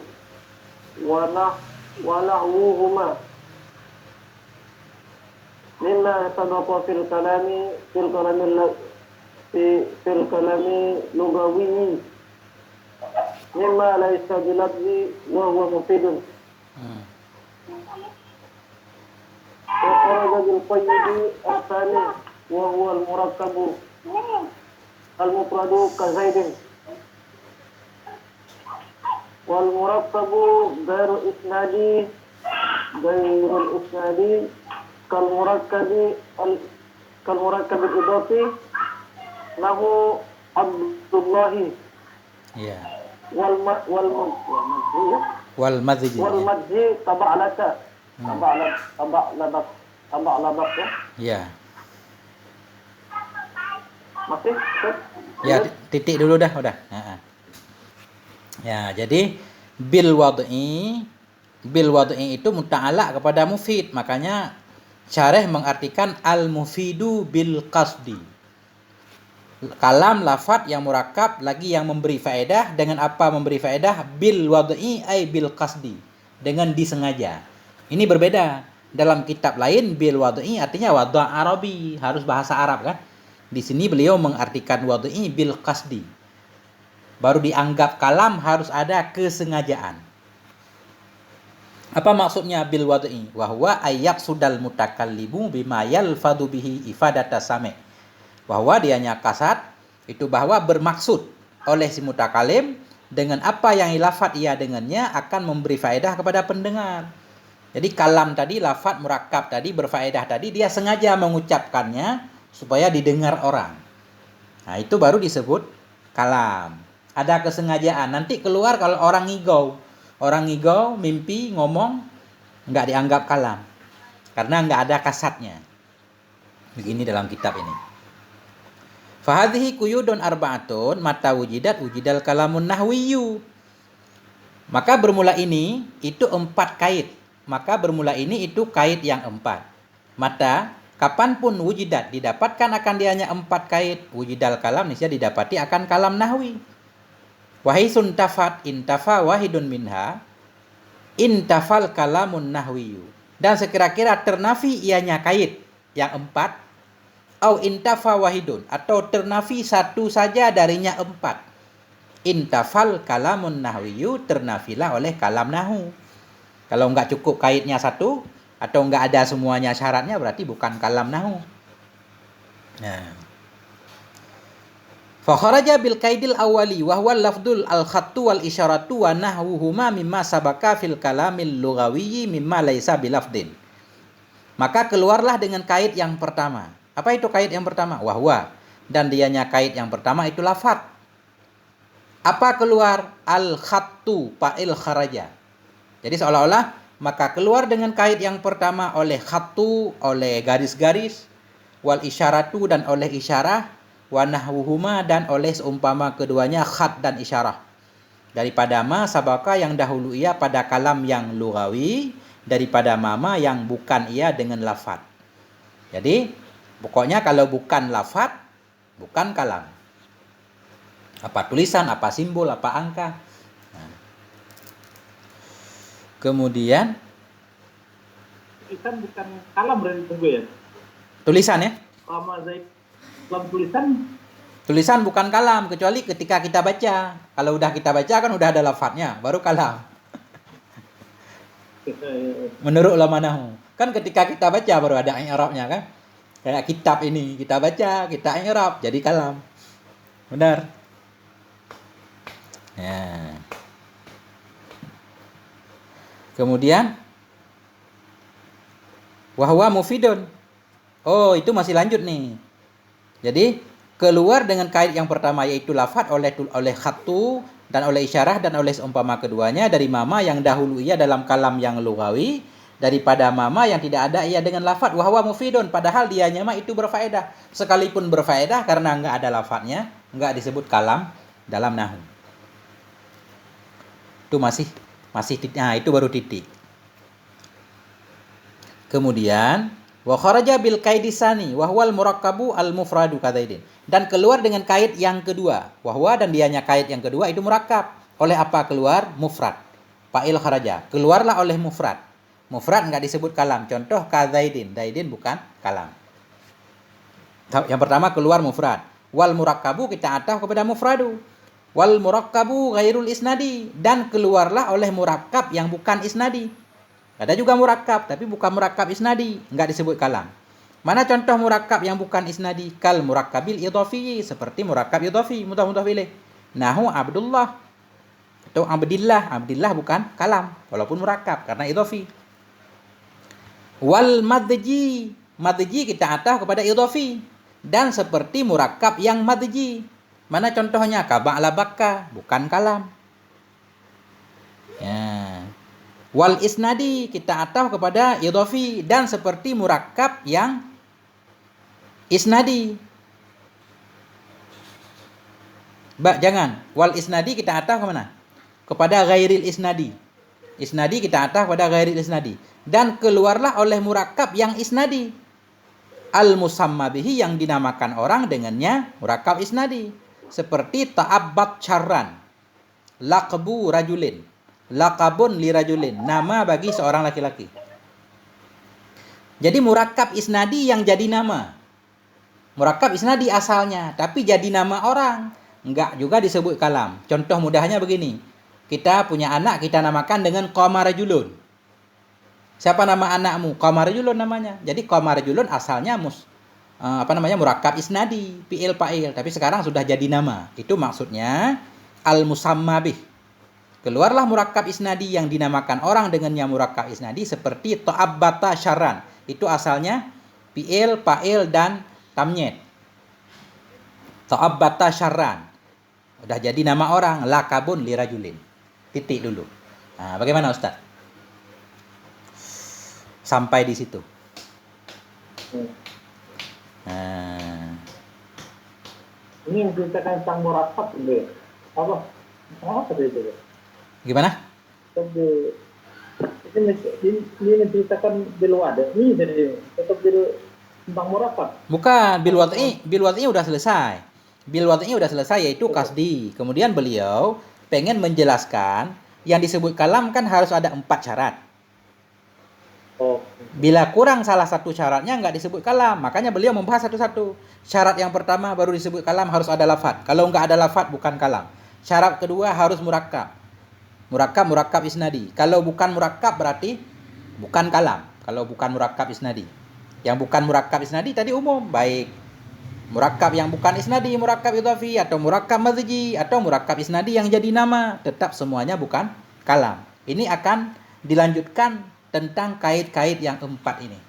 wa nahwuhuma mimma sabaqa fil kalami lugawiyyi mimma laysa bilafzi wa huwa mufidun. Wa kharaja bil qayyidi al-thani wa huwa al-murakkabu al-mufradu ka zaidin wal murakkabu ghairu isnadi kal murakkabi idafi lahu Abdullahi. Ya. Wal madhi taba'laka. Taba'labak, ya. Ya. Masih? Ya, titik dulu dah, udah. Ya, jadi bil wad'i itu muta'alaq kepada mufid. Makanya syarih mengartikan al-mufidu bil qasdi. Kalam lafaz yang murakkab lagi yang memberi faedah. Dengan apa memberi faedah? Bil wad'i ay bil qasdi, dengan disengaja. Ini berbeda. Dalam kitab lain bil wad'i artinya wad'a Arabi, harus bahasa Arab kan. Di sini beliau mengartikan wad'i bil qasdi. Baru dianggap kalam harus ada kesengajaan. Apa maksudnya bil wad'i? Wa huwa ayyaqsudal mutakallimu bima yalfadu bihi ifadata sami'. Bahwa dianya kasat itu bahwa bermaksud oleh si mutakalim dengan apa yang lafaz ia dengannya akan memberi faedah kepada pendengar. Jadi kalam tadi, lafaz murakkab tadi, berfaedah tadi, dia sengaja mengucapkannya supaya didengar orang. Nah, itu baru disebut kalam. Ada kesengajaan. Nanti keluar kalau orang ngigau. Orang ngigau, mimpi, ngomong, nggak dianggap kalam. Karena nggak ada kasatnya. Begini dalam kitab ini. Fahadhihi quyudun arba'atun mata wujidal kalamun nahwiyu. Maka bermula ini itu 4 kait. Maka bermula ini itu kait yang 4. Mata, kapanpun wujidat didapatkan akan dianya 4 kait. Wujidal kalam niscaya didapati akan kalam nahwi. Wahisun tafat intafa wahidun minha intafal kalamun nahwiyu. Dan sekira-kira ternafi ianya kait yang 4 au intafa wahidun, atau ternafi satu saja darinya 4. Intafal kalamun nahwiyu, ternafilah oleh kalam nahu. Kalau enggak cukup kaitnya 1 atau enggak ada semuanya syaratnya, berarti bukan kalam nahu. Nah, fa kharaja bil qaidil awwali wa huwa lafdul al khattu wal isyaratu wa nahwuhuma mimma sabaka fil kalamil lughawiyyi mimma laisa bilafdin. Maka keluarlah dengan kait yang pertama. Apa itu kait yang pertama? Wa huwa, dan dianya kait yang pertama itu lafaz. Apa keluar? Al khattu fa'il kharaja. Jadi seolah-olah maka keluar dengan kait yang pertama oleh khattu, oleh garis-garis, wal isyaratu dan oleh isyarah, wa nahwuhuma dan oleh seumpama keduanya khat dan isyarah. Daripada ma sabaka yang dahulu ia pada kalam yang lughawi, daripada mama yang bukan ia dengan lafaz. Jadi pokoknya kalau bukan lafaz bukan kalam. Apa tulisan, apa simbol, apa angka. Kemudian Tulisan bukan kalam berarti tunggu ya. tulisan ya. Lama Zaid. Dalam tulisan Tulisan bukan kalam kecuali ketika kita baca. Kalau udah kita baca kan udah ada lafadznya, baru kalam. Menurut ulama nahwu. Kan ketika kita baca baru ada i'rabnya kan. Kayak kitab ini kita baca, kita i'rab jadi kalam. Benar. Ya. Kemudian wahwa mufidun. Oh, itu masih lanjut nih. Jadi keluar dengan kait yang pertama yaitu lafadz oleh khatu dan oleh isyarah dan oleh seumpama keduanya dari mama yang dahulu ia dalam kalam yang lugawi daripada mama yang tidak ada ia dengan lafadz wahwa mufidun, padahal dianya mah itu berfaedah. Sekalipun berfaedah karena enggak ada lafadznya, enggak disebut kalam dalam nahwu. Itu masih itu baru titik. Kemudian wa kharaja bil qaidisani wa huwal murakkabu al mufradu kadaidin. Dan keluar dengan kait yang kedua. Wahwa dan dianya kait yang kedua itu murakkab. Oleh apa keluar? Mufrad. Fa'il kharaja. Keluarlah oleh mufrad. Mufrad enggak disebut kalam. Contoh kadaidin. Daidin bukan kalam. Yang pertama keluar mufrad. Wal murakkabu kita ataf kepada mufradu. Wal murakkabu ghairul isnadi. Dan keluarlah oleh murakkab yang bukan isnadi. Ada juga murakkab tapi bukan murakkab isnadi, enggak disebut kalam. Mana contoh murakkab yang bukan isnadi? Kal murakkabil idhafi, seperti murakkab idhafi, mudhaf ilaih. Nahu Abdullah atau Abdillah. Abdillah bukan kalam walaupun murakkab karena idhafi. Wal madji, madji kita ataf kepada idhafi dan seperti murakkab yang madji. Mana contohnya? Ka ba'la bakka, bukan kalam. Ya. Wal isnadi kita ataf kepada idhafi dan seperti murakkab yang isnadi. Jangan. Wal isnadi kita ataf kemana? Kepada ghairil isnadi. Isnadi kita ataf kepada ghairil isnadi. Dan keluarlah oleh murakkab yang isnadi. Al musamma bihi yang dinamakan orang dengannya murakkab isnadi. Seperti ta'abbat syarran. Laqbu rajulin. Laqabun li rajulin, nama bagi seorang laki-laki. Jadi murakkab isnadi yang jadi nama. Murakkab isnadi asalnya, tapi jadi nama orang. Enggak juga disebut kalam. Contoh mudahnya begini. Kita punya anak, kita namakan dengan qamarajulun. Siapa nama anakmu? Qamarajulun namanya. Jadi qamarajulun asalnya murakkab isnadi, fi'il fa'il, tapi sekarang sudah jadi nama. Itu maksudnya al musamma bih. Keluarlah murakkab isnadi yang dinamakan orang dengannya murakkab isnadi seperti ta'abbata syarran. Itu asalnya fi'il, fa'il dan tamyiz. Ta'abbata syarran. Udah jadi nama orang, lakabun li rajulin. Titik dulu. Nah, bagaimana Ustaz? Sampai di situ. Nah. Ini yang ceritakan tentang murakkab ini. Apa itu? Gimana? Ini menceritakan bil wada. Ini jadi tetap tentang murakkab. Bukan, bil wad'i udah selesai. Bil wad'i udah selesai yaitu kasdi. Kemudian beliau pengen menjelaskan yang disebut kalam kan harus ada 4 syarat. Oh. Bila kurang salah satu syaratnya enggak disebut kalam. Makanya beliau membahas satu-satu. Syarat yang pertama baru disebut kalam harus ada lafadz. Kalau enggak ada lafadz bukan kalam. Syarat kedua harus murakkab. Murakkab isnadi. Kalau bukan murakkab berarti bukan kalam. Kalau bukan murakkab isnadi. Yang bukan murakkab isnadi tadi umum. Baik murakkab yang bukan isnadi, murakkab idhafi atau murakkab madji atau murakkab isnadi yang jadi nama, tetap semuanya bukan kalam. Ini akan dilanjutkan tentang kait-kait yang 4 ini.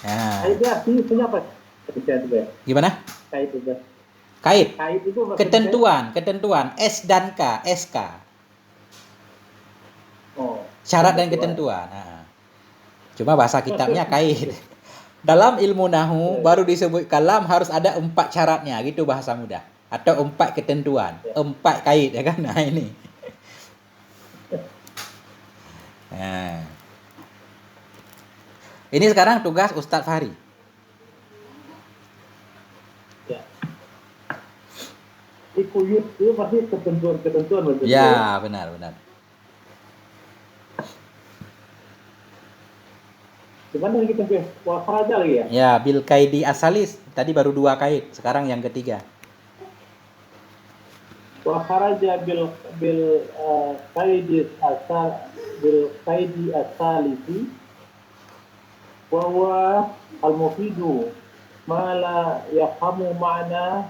Nah. Kaitnya artinya apa? Gimana? Kait itu. Kait itu ketentuan S dan K, SK. Oh, syarat dan ketentuan. Nah. Cuma bahasa kitabnya kait. Dalam ilmu nahwu baru disebut kalam harus ada 4 syaratnya, gitu bahasa mudah. Atau 4 ketentuan, 4 kait ya kan. Nah, ini. Nah. Ini sekarang tugas Ustadz Fahri. Ya. Iku Quyut itu pasti ketentuan-ketentuan betul. Ya, benar. Gimana kita ke Wafaraja lagi ya? Ya, bil kaidi asalis. Tadi baru 2 kait, sekarang yang ketiga. Wafaraja bil kaidi asalisi wa huwa al-mufidu ma la yafhamu ma'na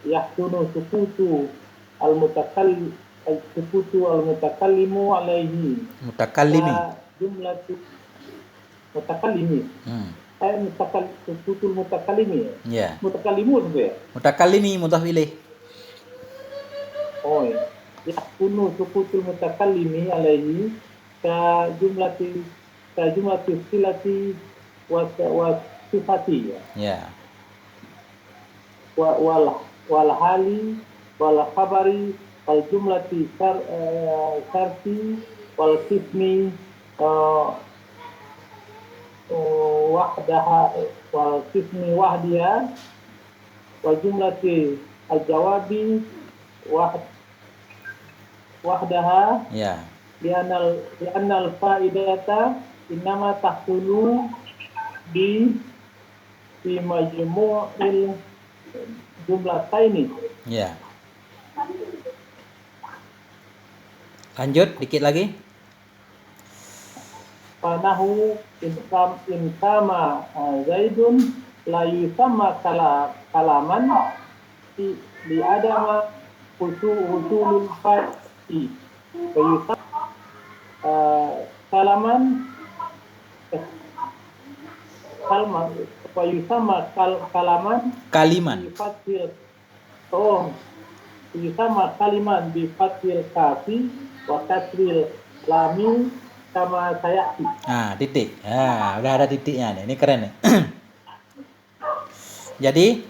yahtunu sukutu al-mutakallimu alaihi Mutakallimi. jumlatu mutakallimi sukutul mutakallimi Ya. mutakallimu itu ya. Mutakallimi mudhaf ilaih. Oh ya. Yahtunu sukutul mutakallimi alaihi ka jumlati silati wa sifati ya. Ya. wal hali wal khabari wal jumlati syarti wal qismi wal qismi wahdiya wal jumlati al jawabi wahdaha Ya. li'annal fa'idata innama tahsulu di majmu'il jumlataini. Ya. Lanjut dikit lagi. Fanahu in sama Zaidun la yusamma kalaman li adama husulul fa'i wa yusamma kalaman Kaliman. Yusamma kaliman bi fathil kafi wa kasril lami kama sayati. Nah, titik. Ah, udah ada titiknya nih. Ini keren nih. Jadi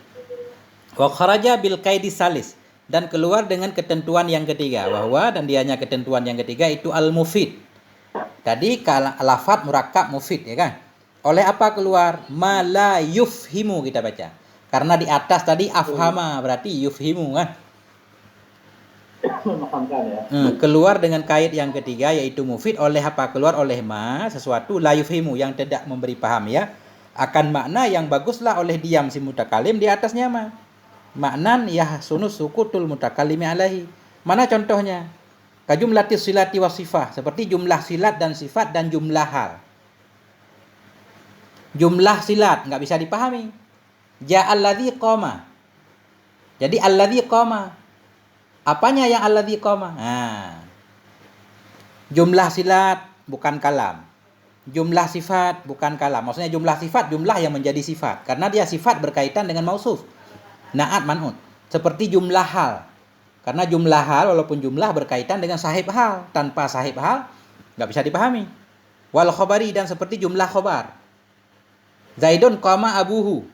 wa kharaja bil kaidi salis, dan keluar dengan ketentuan yang ketiga, bahwa dan dianya ketentuan yang ketiga itu al-mufid. Tadi lafadz murakkab mufid, ya kan? Oleh apa keluar? Ma la yufhimu kita baca. Karena di atas tadi afhama, berarti yufhimu kan? Memahamkan ya. Keluar dengan kait yang ketiga yaitu mufid. Oleh apa keluar? Oleh ma, sesuatu la yufhimu, yang tidak memberi paham ya, akan makna yang baguslah oleh diam si mutakalim di atasnya ma. Maknan yahsunu sukutul mutakallimi alaihi. Mana contohnya? Kajumlati silati wasifah, seperti jumlah silat dan sifat dan jumlah hal. Jumlah silat nggak bisa dipahami. Ja'alladzi qama. Jadi alladzi qama. Apanya yang alladzi qama? Nah. Jumlah silat bukan kalam. Jumlah sifat bukan kalam. Maksudnya jumlah sifat, jumlah yang menjadi sifat. Karena dia sifat berkaitan dengan mausuf. Na'at man'ut. Seperti jumlah hal. Karena jumlah hal walaupun jumlah berkaitan dengan sahib hal. Tanpa sahib hal nggak bisa dipahami. Wal khobari, dan seperti jumlah khobar. Zaidun qama abuhu.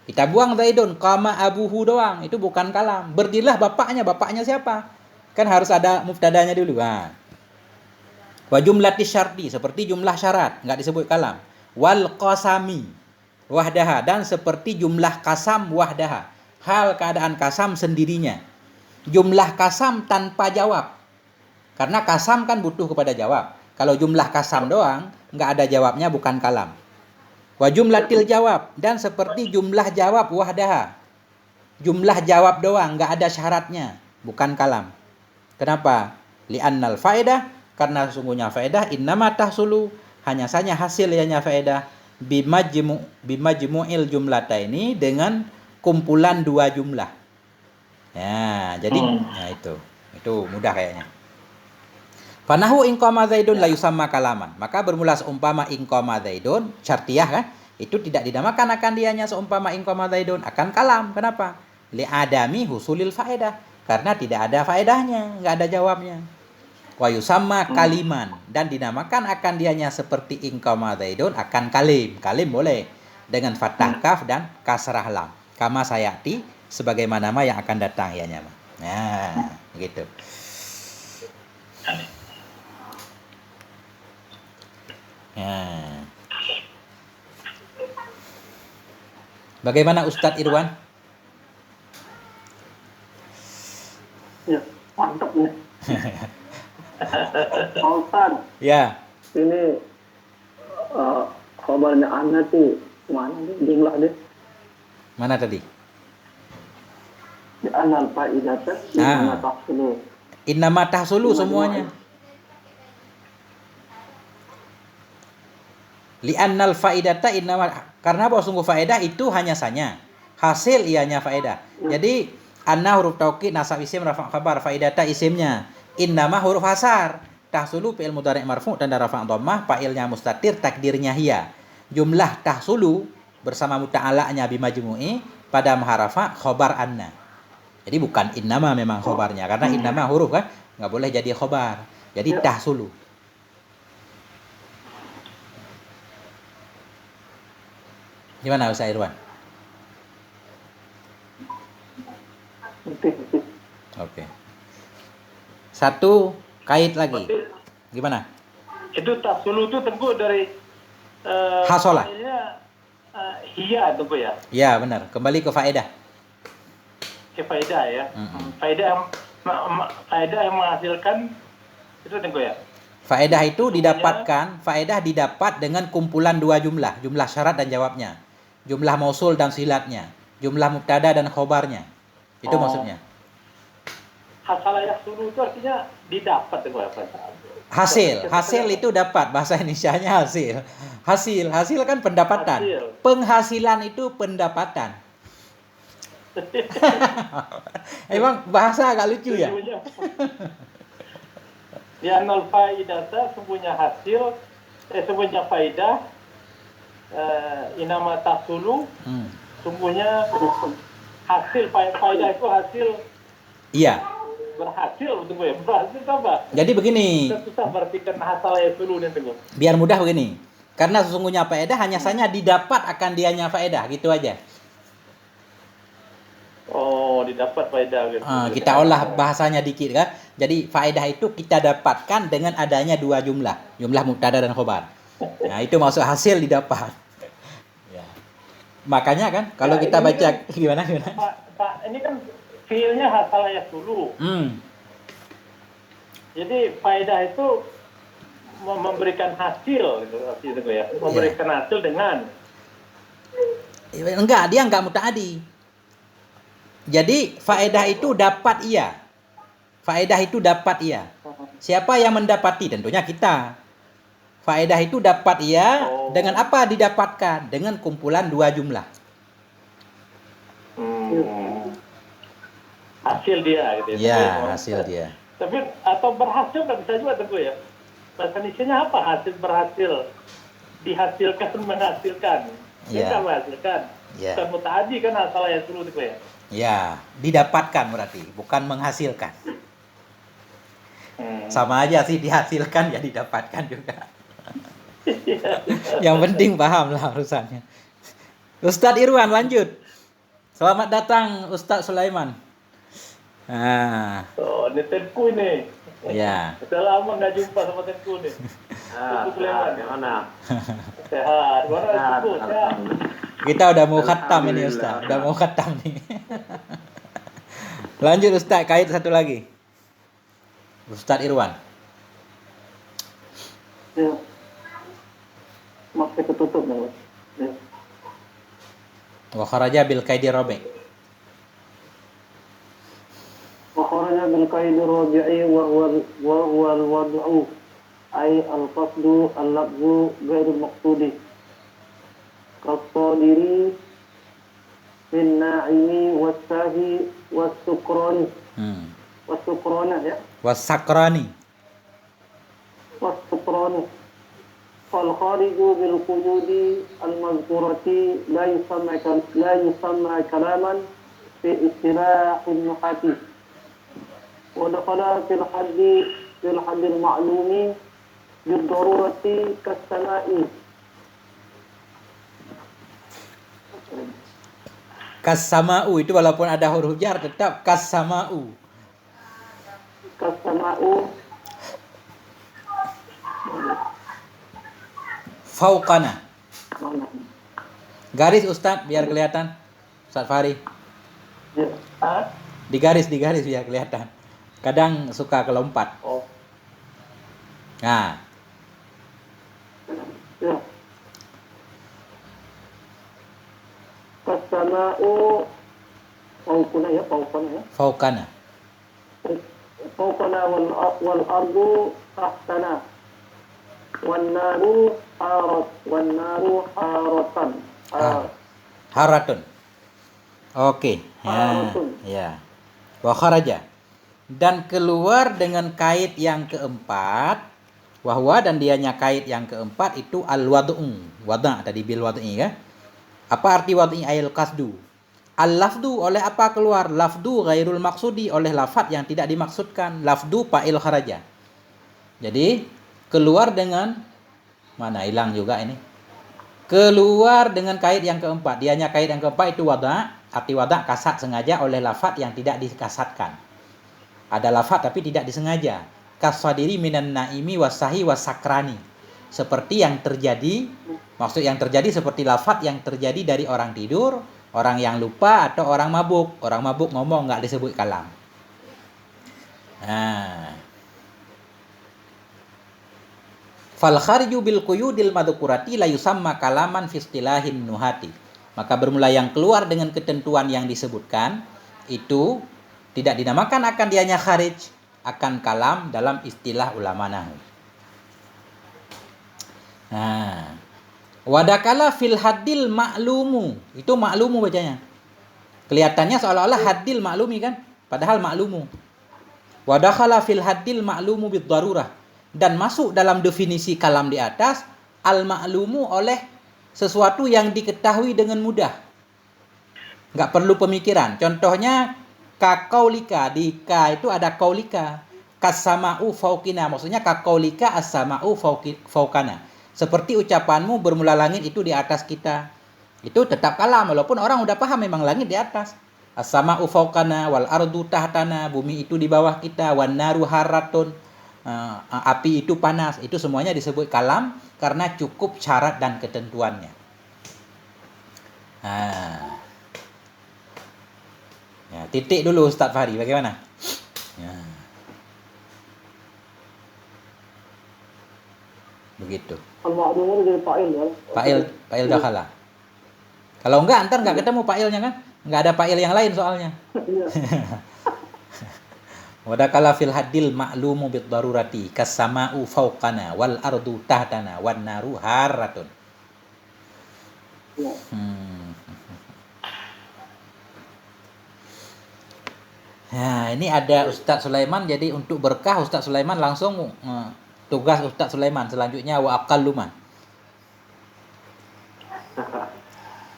Kita buang Zaidun qama abuhu doang. Itu bukan kalam. Berdirilah bapaknya. Bapaknya siapa? Kan harus ada muftadanya dulu. Nah. Wa jumlati syarti, seperti jumlah syarat, nggak disebut kalam. Wal qasami wahdaha, dan seperti jumlah kasam wahdaha. Hal keadaan kasam sendirinya. Jumlah kasam tanpa jawab. Karena kasam kan butuh kepada jawab. Kalau jumlah kasam doang, nggak ada jawabnya, bukan kalam. Wa jumlatil jawab, dan seperti jumlah jawab wahdaha. Jumlah jawab doang, nggak ada syaratnya, bukan kalam. Kenapa? Li'annal faedah, karena sesungguhnya faedah innama tahsulu, hanya saja hasilnya faedah bimajmu'il jumlataini, dengan kumpulan dua jumlah. Ya, jadi nah itu mudah kayaknya. Fanahu in qama Zaidun la yusamma kalaman. Maka bermula seumpama in qama Zaidun, syartiyah kan? Itu tidak dinamakan akan dianya seumpama in qama Zaidun, akan kalam. Kenapa? Li adami husulil faedah. Karena tidak ada faedahnya, enggak ada jawabnya. Wa yusamma kaliman, dan dinamakan akan dianya seperti in qama Zaidun akan kalim. Kalim boleh dengan fathah kaf dan kasrah lam. Kama sayati, sebagaimana nama yang akan datang ianya. Nah, gitu. Ya. Bagaimana Ustadz Irwan? Mantap nih. Pak Ustaz, Ya, ini kabarnya Anda tuh mana nih jumlah deh? mana tadi? Di anal faidatan di Ah. mana tahsulu. Innama tahsulu semuanya. Li'annal faidata innama, karena bahwa sungguh faedah itu hanya sanya hasil ianya faedah. Jadi anna huruf taukid nasab isim rafa' khabar, faidata isimnya, innama huruf hasar, tahsulu fi'il mudhari' marfu' tanda rafa' dhammah, fa'ilnya mustatir, takdirnya hiya. Jumlah tahsulu bersama muta'ala'nya bimajmu'i pada maharafa khobar anna. Jadi bukan innama memang khobarnya, karena innama huruf kan nggak boleh jadi khobar. Jadi tahsulu. Gimana Ustaz Irwan? Oke. Satu kait lagi. Gimana? Itu tahsulu itu tentu dari Hasolah. Hiya tentu ya. Ya benar. Kembali ke faedah. Ke faedah ya. Faedah yang menghasilkan itu tentu ya. Faedah itu didapatkan, faedah didapat dengan kumpulan dua jumlah, jumlah syarat dan jawabnya, jumlah mausul dan silatnya, jumlah mubtada dan khobarnya. Itu maksudnya. Hasalah yahsulu itu artinya didapat tentu ya. Hasil itu dapat, bahasa Indonesianya hasil kan pendapatan. Penghasilan itu pendapatan. Emang bahasa agak lucu ya. Di anal faidata sungguhnya hasil, sungguhnya faidah, inama tahsulu, sungguhnya hasil faidah itu hasil. Iya. Berhasil betul ya. Berhasil apa? Jadi begini. Susah berartikan hasalah yahsulu nih tunggu. Biar mudah begini. Karena sesungguhnya faedah hanya saja didapat akan dianya faedah, gitu aja. Oh, didapat faedah gitu. Kita olah bahasanya dikit kan. Jadi faedah itu kita dapatkan dengan adanya dua jumlah, jumlah mubtada dan khobar. Nah, itu maksud hasil didapat. Ya. Makanya kan kalau kita baca kan, gimana? Pak, ini kan fiilnya hasalah yahsulu. Jadi faedah itu memberikan hasil gitu ya. Memberikan hasil dengan enggak, dia enggak mutaadi. Jadi faedah itu dapat ia. Faedah itu dapat ia. Siapa yang mendapati? Tentunya kita. Faedah itu dapat ia dengan apa didapatkan? Dengan kumpulan dua jumlah. Hasil dia gitu ya. Ya, hasil dia. Tapi atau berhasil nggak bisa juga tentu ya. Bahasa Indonesia apa? Hasil berhasil. Dihasilkan, menghasilkan. Ya. Kita menghasilkan. Ya. Bukan mutaadi kan hasalah yahsulu gitu ya. Ya, didapatkan berarti, bukan menghasilkan. Sama aja sih, dihasilkan ya didapatkan juga. Yang penting paham lah urusannya. Ustadz Irwan lanjut. Selamat datang Ustadz Sulaiman. Oh, ini Tenku ini. Ya. Sudah lama nggak jumpa sama Tenku nih. Tenku Sulaiman. Gimana? Sehat. Gimana Tenku? Sehat. Kita udah mau khatam ini Ustaz, udah mau khatam nih. Lanjut Ustaz, kait satu lagi. Ustaz Irwan. Ya. Masih ketutup ya. Ya. Wa kharaja bil qaidi rabi'. Wa kharaja bil qaidi rabi'i wa huwa al-wad'u ay al-qasdu al-lafzu ghairu maqsudi. Qasadiri min na'imi wasahi wasukrani. Wasukrana ya. Wasakrani. Wasukrani. Fal khariju bil quyudi al mazkurati la yusamma kalaman fi istilah nuhati. Wa dakhala fil haddi al ma'lumi bil darurati kas-sama'i. Kas-sama'u itu walaupun ada huruf jar tetap kas-sama'u. Kas-sama'u. Fauqana. Garis Ustaz biar kelihatan. Ustaz Fahri. Ya. Hah? Digaris biar kelihatan. Kadang suka kelompat. Oh, Nah, ya. Kasana'u paukuna ya, paukana ya. faukana. Paukana wal ardu tahtana. Wan naru haratan. Haratun. Oke. Ya. Haratun. Ya. Wa kharaja. Dan keluar dengan kait yang keempat. Wahwa dan dianya kait yang keempat itu al-wad'u. Wada' tadi bil wad'i ya. Apa arti wad'i? Ayil qasdu. Al-lafdu oleh apa keluar? Lafdu ghairul maksudi, oleh lafad yang tidak dimaksudkan. Lafdu fa'il kharaja. Jadi keluar dengan mana hilang juga ini. Keluar dengan kait yang keempat. Dianya kait yang keempat itu wada'. Arti wada' kasat sengaja oleh lafad yang tidak dikasatkan. Ada lafad tapi tidak disengaja. Kasfadiri minan naimi wasahi wasakrani. Seperti yang terjadi, maksud yang terjadi seperti lafad yang terjadi dari orang tidur, orang yang lupa, atau orang mabuk. Orang mabuk ngomong nggak disebut kalam. Nah, fal kharju bil quyudil madhkurati la yusamma kalaman fi istilahin nuhati. Maka bermula yang keluar dengan ketentuan yang disebutkan itu tidak dinamakan akan dianya kharij, akan kalam dalam istilah ulama nahwu. Nah, wadakala fil haddil ma'lumu. Itu ma'lumu bacanya. Kelihatannya seolah-olah haddil maklumi kan? Padahal ma'lumu. Wadakala fil haddil ma'lumu bid darurah. Dan masuk dalam definisi kalam di atas al-ma'lumu oleh sesuatu yang diketahui dengan mudah. Nggak perlu pemikiran. Contohnya kakaulika, di ka itu ada kaulika. Kasama'u faukina, maksudnya kakaulika as-sama'u faukana. Seperti ucapanmu bermula langit itu di atas kita. Itu tetap kalam walaupun orang udah paham memang langit di atas. As-sama'u faukana wal ardu tahtana, bumi itu di bawah kita, wan naru haratun. Api itu panas. Itu semuanya disebut kalam karena cukup syarat dan ketentuannya. Ya, titik dulu Ustaz Fahri, bagaimana? Ya. Begitu. Al-ma'lumu jadi fa'il ya. Fa'il dakhala. Kalau enggak ntar enggak ketemu fa'ilnya kan? Enggak ada fa'il yang lain soalnya. Wadakala fil hadil ma'lumu bid darurati kasama'u fawqana wal ardu tahtana wan naru haratun. Nah, ini ada Ustadz Sulaiman. Jadi untuk berkah Ustadz Sulaiman langsung tugas Ustadz Sulaiman selanjutnya wa aqalluma.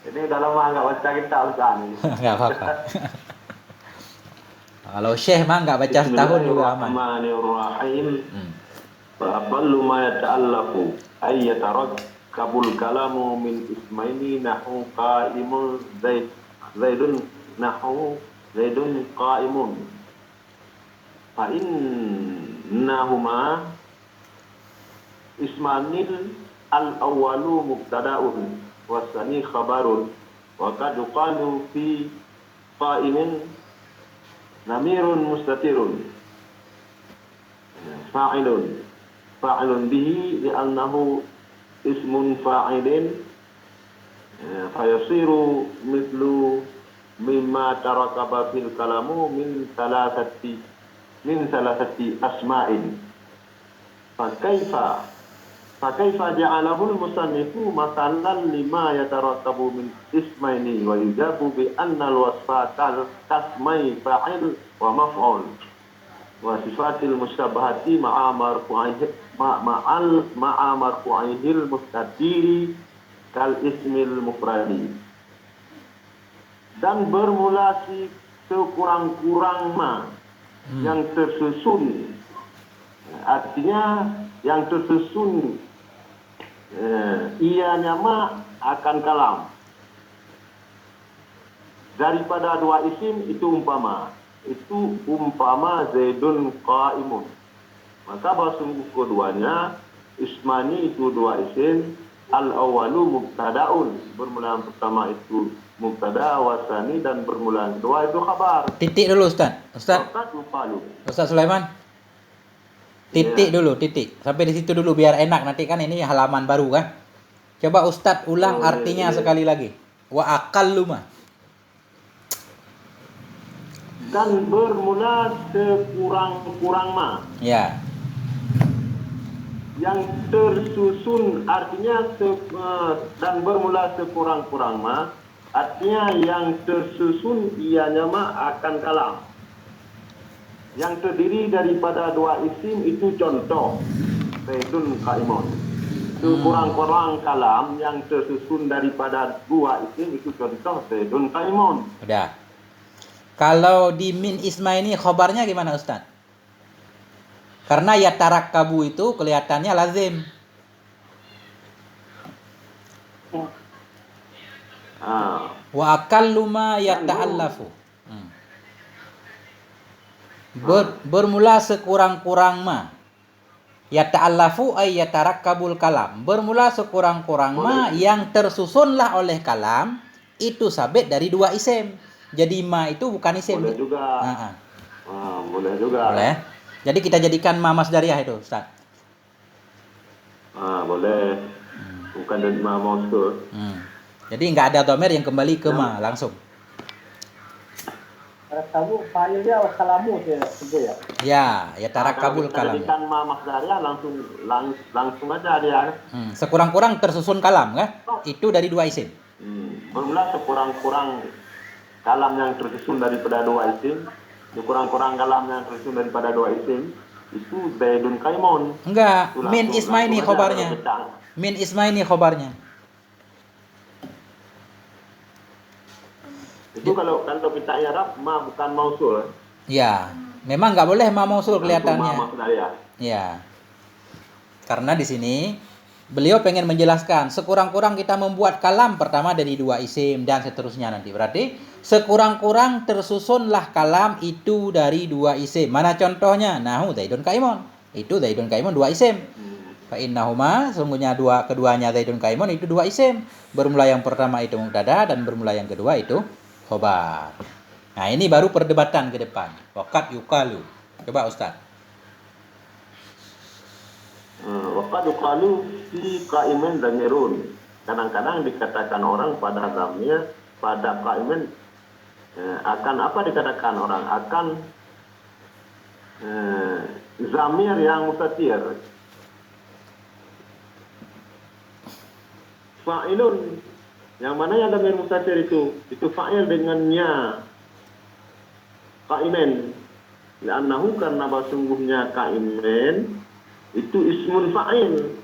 Ini udah lama nggak baca kitab Ustaz. Enggak apa-apa. Kalau Syekh mah enggak baca setahun juga aman. Bismillahirrahmanirrahim. Fa'aqallu ma yata'allaqu ay yatarakkabul kalamu min ismaini nahu qa'imun zaidun nahu zaidun qa'imun. Fa innahuma ismanil al-awwalu mubtada'un wasani khabarun wa qad qalu fi qa'imin namirun mustatirun fa'ilun bihi li'annahu ismun fa'ilin fayasiru mithlu mimma tarakaba fil kalamu min salasati asma'in fakaifa ja'alahu al-musannifu masalan lima yatarakabu min ismaini wa yujabu bi anna al-wasfa kasmai fa'il wa maf'ul wa sifatil mustabahati ma'a marfu'ihil mustadiri kal ismil mufradi. Dan bermula sekurang-kurang yang tersusun, artinya yang tersusun ianya akan kalam daripada dua isim itu umpama zaidun qa'imun, maka bahasa keduanya ismani itu dua isim al-awwalu mubtada'un. Bermula yang pertama itu mubtada, wasani, dan bermula yang kedua itu khabar. Titik dulu Ustaz. Waqad yuqalu. Ustaz Sulaiman. Titik dulu, titik. Sampai di situ dulu biar enak, nanti kan ini halaman baru kan. Coba Ustaz ulang artinya sekali lagi. Wa aqallu ma. Dan bermula sekurang-kurang ma. Ya. Yang tersusun artinya dan bermula sekurang-kurang ma, artinya yang tersusun ianya ma akan kalam. Yang terdiri daripada dua isim itu contoh Zaidun Qaimun. Sekurang-kurang kalam yang tersusun daripada dua isim itu contoh Zaidun Qaimun. Udah. Kalau di min isma ini khobarnya gimana Ustaz? Karena ya tarakkabu itu kelihatannya lazim. Wa aqallu ma yata'allafu. Bermula sekurang-kurang ma. Yata'allafu ay yatarakkabul kalam. Bermula sekurang-kurang ma yang tersusunlah oleh kalam itu sabit dari dua isim. Jadi ma itu bukan isim. Boleh juga. Boleh juga. Boleh. Jadi kita jadikan ma masdariyah itu, Ustaz. Boleh. Bukan dari ma mausul. Jadi nggak ada dhamir yang kembali ke ma langsung. Kamu fa'ilnya kalamu ya. Ya tarakkabul kalam. Jadikan ma masdariyah langsung aja dia. Sekurang-kurang tersusun kalam kan? Itu dari dua isim. Bermula sekurang-kurang kalam yang tersusun daripada dua isim. Sekurang-kurang kalam yang tersusun daripada dua isim itu Zaidun Qaimun. Enggak, min isma ini khobarnya. Min isma ini khobarnya. Itu kalau kita i'rab ma bukan mausul. Ya, memang nggak boleh ma mausul kelihatannya. Ya. Karena di sini beliau pengen menjelaskan sekurang-kurang kita membuat kalam pertama dari dua isim dan seterusnya nanti. Berarti sekurang-kurang tersusunlah kalam itu dari dua isim. Mana contohnya? Nahu Zaidun Qaimun. Itu Zaidun Qaimun dua isim. Fa innahuma sungguhnya keduanya Zaidun Qaimun itu dua isim. Bermula yang pertama itu mubtada dan bermula yang kedua itu khobar. Nah, ini baru perdebatan ke depan. Waqad yuqalu. Coba Ustaz. Waqad yuqalu fi qaimin dhamirun. Kadang-kadang dikatakan orang pada zamir, pada qaimin akan apa dikatakan orang? Akan zamir yang mustatir. Fa'ilun, yang mana yang zamir mustatir itu fa'il dengannya qaimin. Li'annahu karena sesungguhnya qaimin itu ismun fa'il.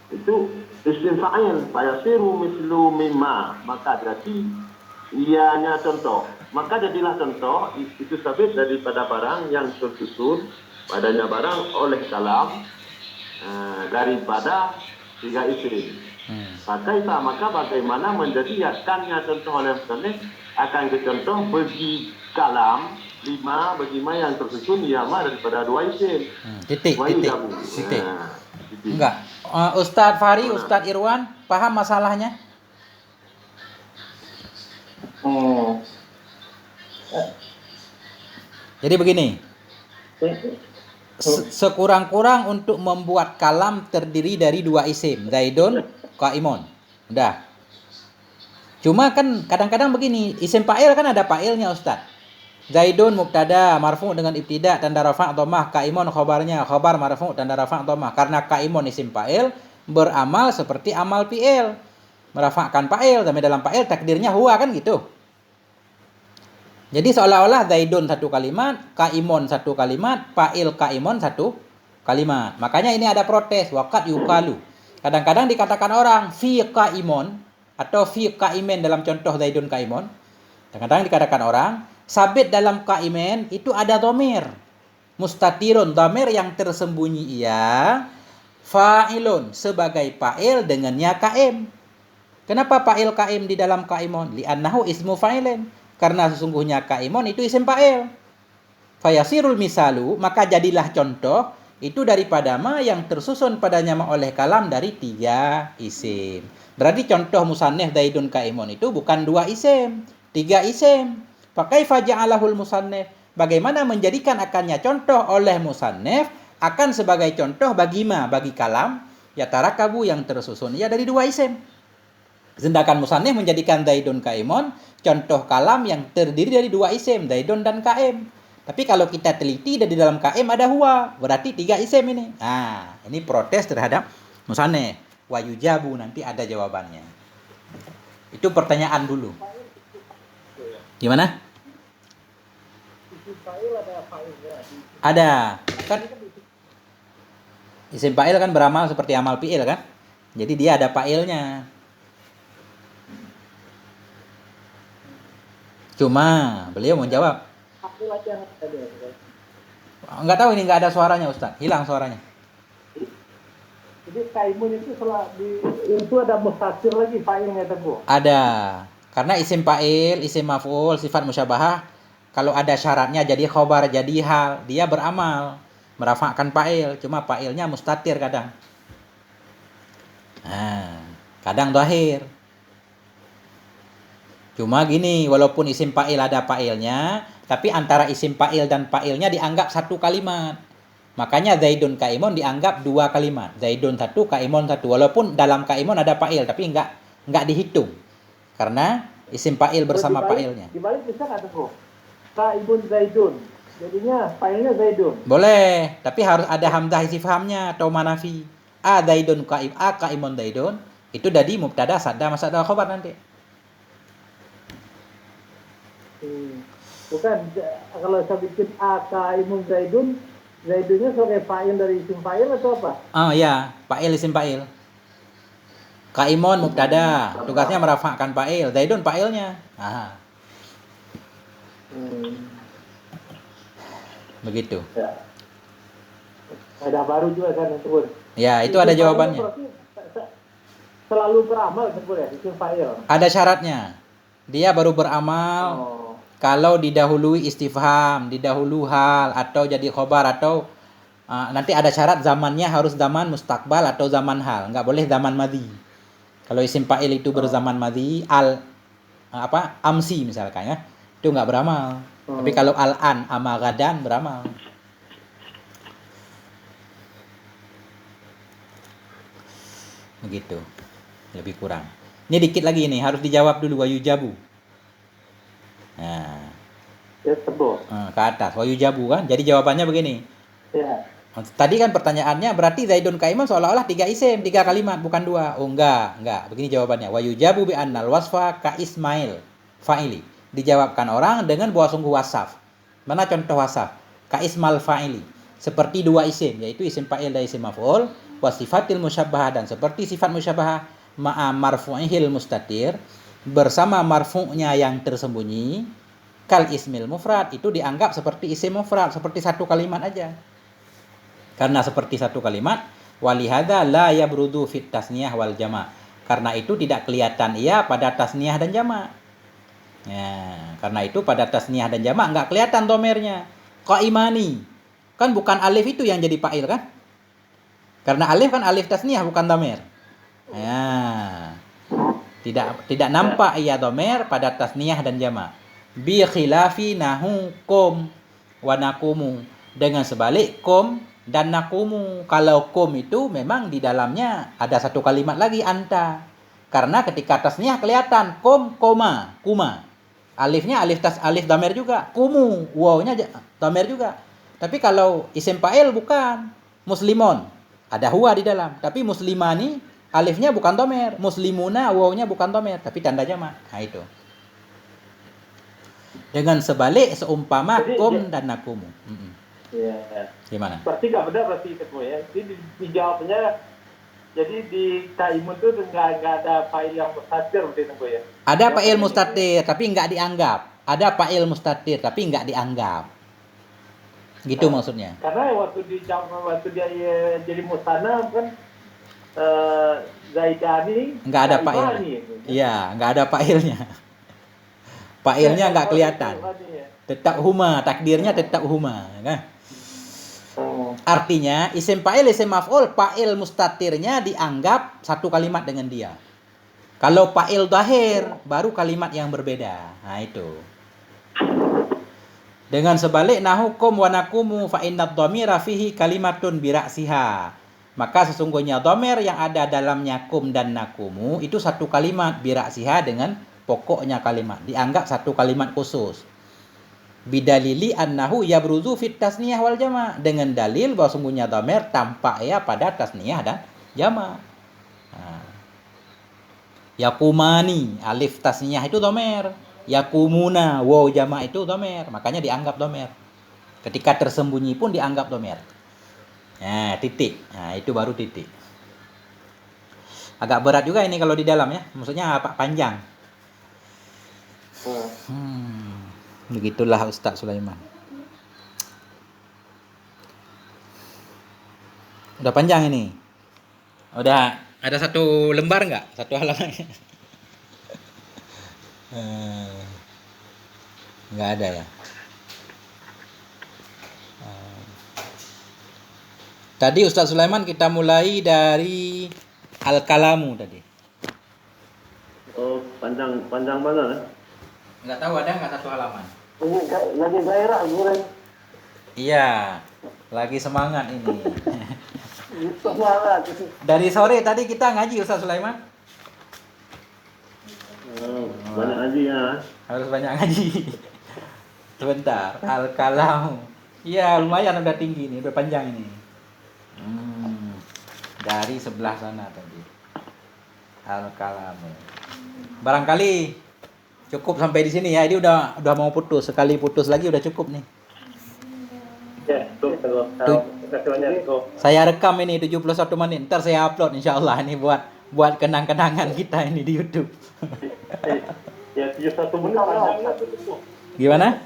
Itu isim fa'il, fayasiru mislu mimma, maka berarti ianya contoh. Maka jadilah contoh itu sabit daripada barang yang tersusun padanya barang oleh kalam daripada tiga isim. Maka bagaimana menjadikannya contoh oleh musannif akan ke contoh bagi kalam lima bagi ma yang tersusun yama daripada dua isim. Titik. Enggak. Ustadz Fahri, Ustadz Irwan, paham masalahnya? Jadi begini. Sekurang-kurang untuk membuat kalam terdiri dari dua isim, Zaidun, Qaimun. Udah. Cuma kan kadang-kadang begini, isim fa'il kan ada fa'ilnya, Ustadz. Zaidun mubtada marfu dengan ibtida tanda rafa' dhammah, Qaimun khobarnya, khobar marfu tanda rafa' dhammah. Karena Qaimun isim fa'il beramal seperti amal fi'il. Merafa'kan fa'il, dalam fa'il takdirnya huwa kan gitu. Jadi seolah-olah Zaidun satu kalimat, Qaimun satu kalimat, fa'il Qaimun satu kalimat. Makanya ini ada protes, waqad yuqalu. Kadang-kadang dikatakan orang fi Qaimun atau fi Qaimin dalam contoh Zaidun Qaimun. Kadang-kadang dikatakan orang sabit dalam qaimin itu ada dhamir mustatirun, dhamir yang tersembunyi ia fa'ilun sebagai fa'il dengannya qaim. Kenapa fa'il qaim di dalam qaimun? Li'annahu ismu fa'ilin, karena sesungguhnya qaimun itu isim fa'il. Fayasirul misalu, maka jadilah contoh itu daripada ma yang tersusun padanya ma oleh kalam dari 3 isim. Berarti contoh musannif Zaidun Qaimun itu bukan 2 isim, 3 isim. Pakai faja'alahul musannif. Bagaimana menjadikan akannya contoh oleh musannif akan sebagai contoh bagi ma, bagi kalam ya tarakabu yang tersusun ya dari 2 isim. Sedangkan musannif menjadikan Zaidun Qaimun contoh kalam yang terdiri dari 2 isim, Zaidun dan Qaim. Tapi kalau kita teliti di dalam Qaim ada huwa, berarti 3 isim ini. Nah, ini protes terhadap musannif. Wa yujabu, nanti ada jawabannya. Itu pertanyaan dulu. Gimana? Ada. Kan isim fa'il kan beramal seperti amal fi'il kan? Jadi dia ada fa'ilnya. Cuma beliau menjawab. Enggak tahu ini, enggak ada suaranya Ustaz. Hilang suaranya. Jadi Qaimun itu itu ada mustatir lagi fa'ilnya Teguh. Ada. Karena isim fa'il, isim maf'ul, sifat musyabahah kalau ada syaratnya jadi khobar, jadi hal, dia beramal merafa'kan fa'il, cuma fa'ilnya mustatir kadang. Nah, kadang dhahir. Cuma gini, walaupun isim fa'il ada fa'ilnya, tapi antara isim fa'il dan fa'ilnya dianggap satu kalimat. Makanya Zaidun Qaimun dianggap 2 kalimat. Zaidun 1, Qaimun 1. Walaupun dalam Qaimun ada fa'il, tapi enggak dihitung. Karena isim fa'il bersama fa'ilnya. Dibalik bisa nggak Teguh? Qaimun Zaidun. Jadinya fa'ilnya Zaidun. Boleh, tapi harus ada hamzah istifhamnya atau manafi. Zaidun Qaim, Qaimun Zaidun. Itu dari mubtada sadda masada khobar nanti. Bukan, kalau saya bikin Qaimun Zaidun, Zaidunnya sebagai fa'il dari isim fa'il atau apa? Ya, fa'il isim fa'il. Qaimun mubtada, tugasnya merafa'kan fa'il. Zaidun fa'ilnya. Begitu. Ya. Ada baru juga kan tersebut. Ya, itu ada jawabannya. Selalu beramal tersebut ya, isim fa'il. Ada syaratnya. Dia baru beramal kalau didahului istifham, didahului hal, atau jadi khobar, atau nanti ada syarat zamannya harus zaman mustakbal atau zaman hal, nggak boleh zaman madhi. Kalau isim fa'il itu berzaman madhi, amsi misalkan ya, itu nggak beramal. Tapi kalau al-an, amagadan beramal. Begitu, lebih kurang. Ini dikit lagi nih, harus dijawab dulu wa yujabu. Nah, ya teguh. Ke atas, wa yujabu kan. Jadi jawabannya begini. Ya. Tadi kan pertanyaannya berarti Zaidun Qaimun seolah-olah 3 isim, 3 kalimat, bukan 2. Oh enggak. Begini jawabannya. Wa yujabu bi annal wasfa ka Ismail fa'ili. Dijawabkan orang dengan buah sungguh wasaf. Mana contoh wasaf? Ka Ismal fa'ili. Seperti 2 isim, yaitu isim fa'il dan isim maf'ul, wa sifatil musyabbahah, dan seperti sifat musyabbahah ma'a marfu'ihil mustatir, bersama marfu'nya yang tersembunyi, kal ismil mufrad, itu dianggap seperti isim mufrad, seperti satu kalimat aja. Karena seperti satu kalimat, walihada la yabrudu fit tasniyah wal jama'. Karena itu tidak kelihatan ia pada tasniyah dan jama'. Ya, karena itu pada tasniyah dan jama' enggak kelihatan domernya. Qaimani. Kan bukan alif itu yang jadi fa'il kan? Karena alif kan alif tasniyah bukan domer. Ya. Tidak nampak ia domer pada tasniyah dan jama'. Bi khilafi nahu kum wa nakumu. Dengan sebalik kum dan nakumu. Kalau kum itu memang di dalamnya ada satu kalimat lagi anta. Karena ketika tasniyah kelihatan kum koma kuma. Alifnya alif domer juga. Kumu wawnya domer juga. Tapi kalau isim fa'il bukan. Muslimon. Ada huwa di dalam. Tapi muslimani alifnya bukan domer. Muslimuna wawnya bukan domer. Tapi tanda jama'. Nah itu. Dengan sebalik seumpama kum dan nakumu. Iya. Gimana? Berarti nggak benar berarti itu ya. Jadi dijawabnya, jadi di Qaimun itu nggak ada fa'il yang mustatir berarti itu ya. Ada fa'il mustatir tapi nggak dianggap. Ada fa'il mustatir tapi nggak dianggap. Gitu maksudnya. Karena waktu dia jadi musanna kan Zaidani nggak ada fa'il. Iya, nggak ada fa'ilnya. Fa'ilnya nggak kelihatan. Tetap huma, takdirnya tetap huma, kan? Artinya isim fa'il, isim maf'ul, fa'il mustatirnya dianggap satu kalimat dengan dia. Kalau fa'il dhahir baru kalimat yang berbeda. Nah itu. Dengan sebalik nahukum wa nakumu fa innad dhamira fihi kalimatun bi ra'siha. Maka sesungguhnya dhamir yang ada dalamnya kum dan nakumu itu satu kalimat bi ra'siha dengan pokoknya kalimat. Dianggap satu kalimat khusus. Bidalili annahu yabruzu fit tasniyah wal jama', dengan dalil bahwa sungguhnya dhamir tampak ya pada tasniyah dan jama'. Yakumani alif tasniyah itu dhamir, yakumuna waw jama' itu dhamir, makanya dianggap dhamir. Ketika tersembunyi pun dianggap dhamir. Nah, titik. Nah, itu baru titik. Agak berat juga ini kalau di dalam ya, maksudnya apa panjang. Begitulah Ustaz Sulaiman. Udah panjang ini. Udah ada satu lembar nggak? Satu halaman? Nggak ada ya. Tadi Ustaz Sulaiman kita mulai dari al-kalamu tadi. Oh, panjang mana? Nggak tahu ada nggak satu halaman? Ini lagi gairah bulan. Iya, lagi semangat ini. Semangat. Dari sore tadi kita ngaji Ustaz Sulaiman. Banyak ngaji ya. Harus banyak ngaji. Sebentar, al-kalamu. Iya, lumayan udah tinggi nih, udah panjang ini. Dari sebelah sana tadi. Al-kalamu. Barangkali cukup sampai di sini ya. Ini udah mau putus. Sekali putus lagi udah cukup nih. Ya, terima kasih banyak. Saya rekam ini 71 menit. Ntar saya upload insyaallah ini buat kenang-kenangan kita ini di YouTube. Ya, 71 menit panjangnya tuh. Gimana?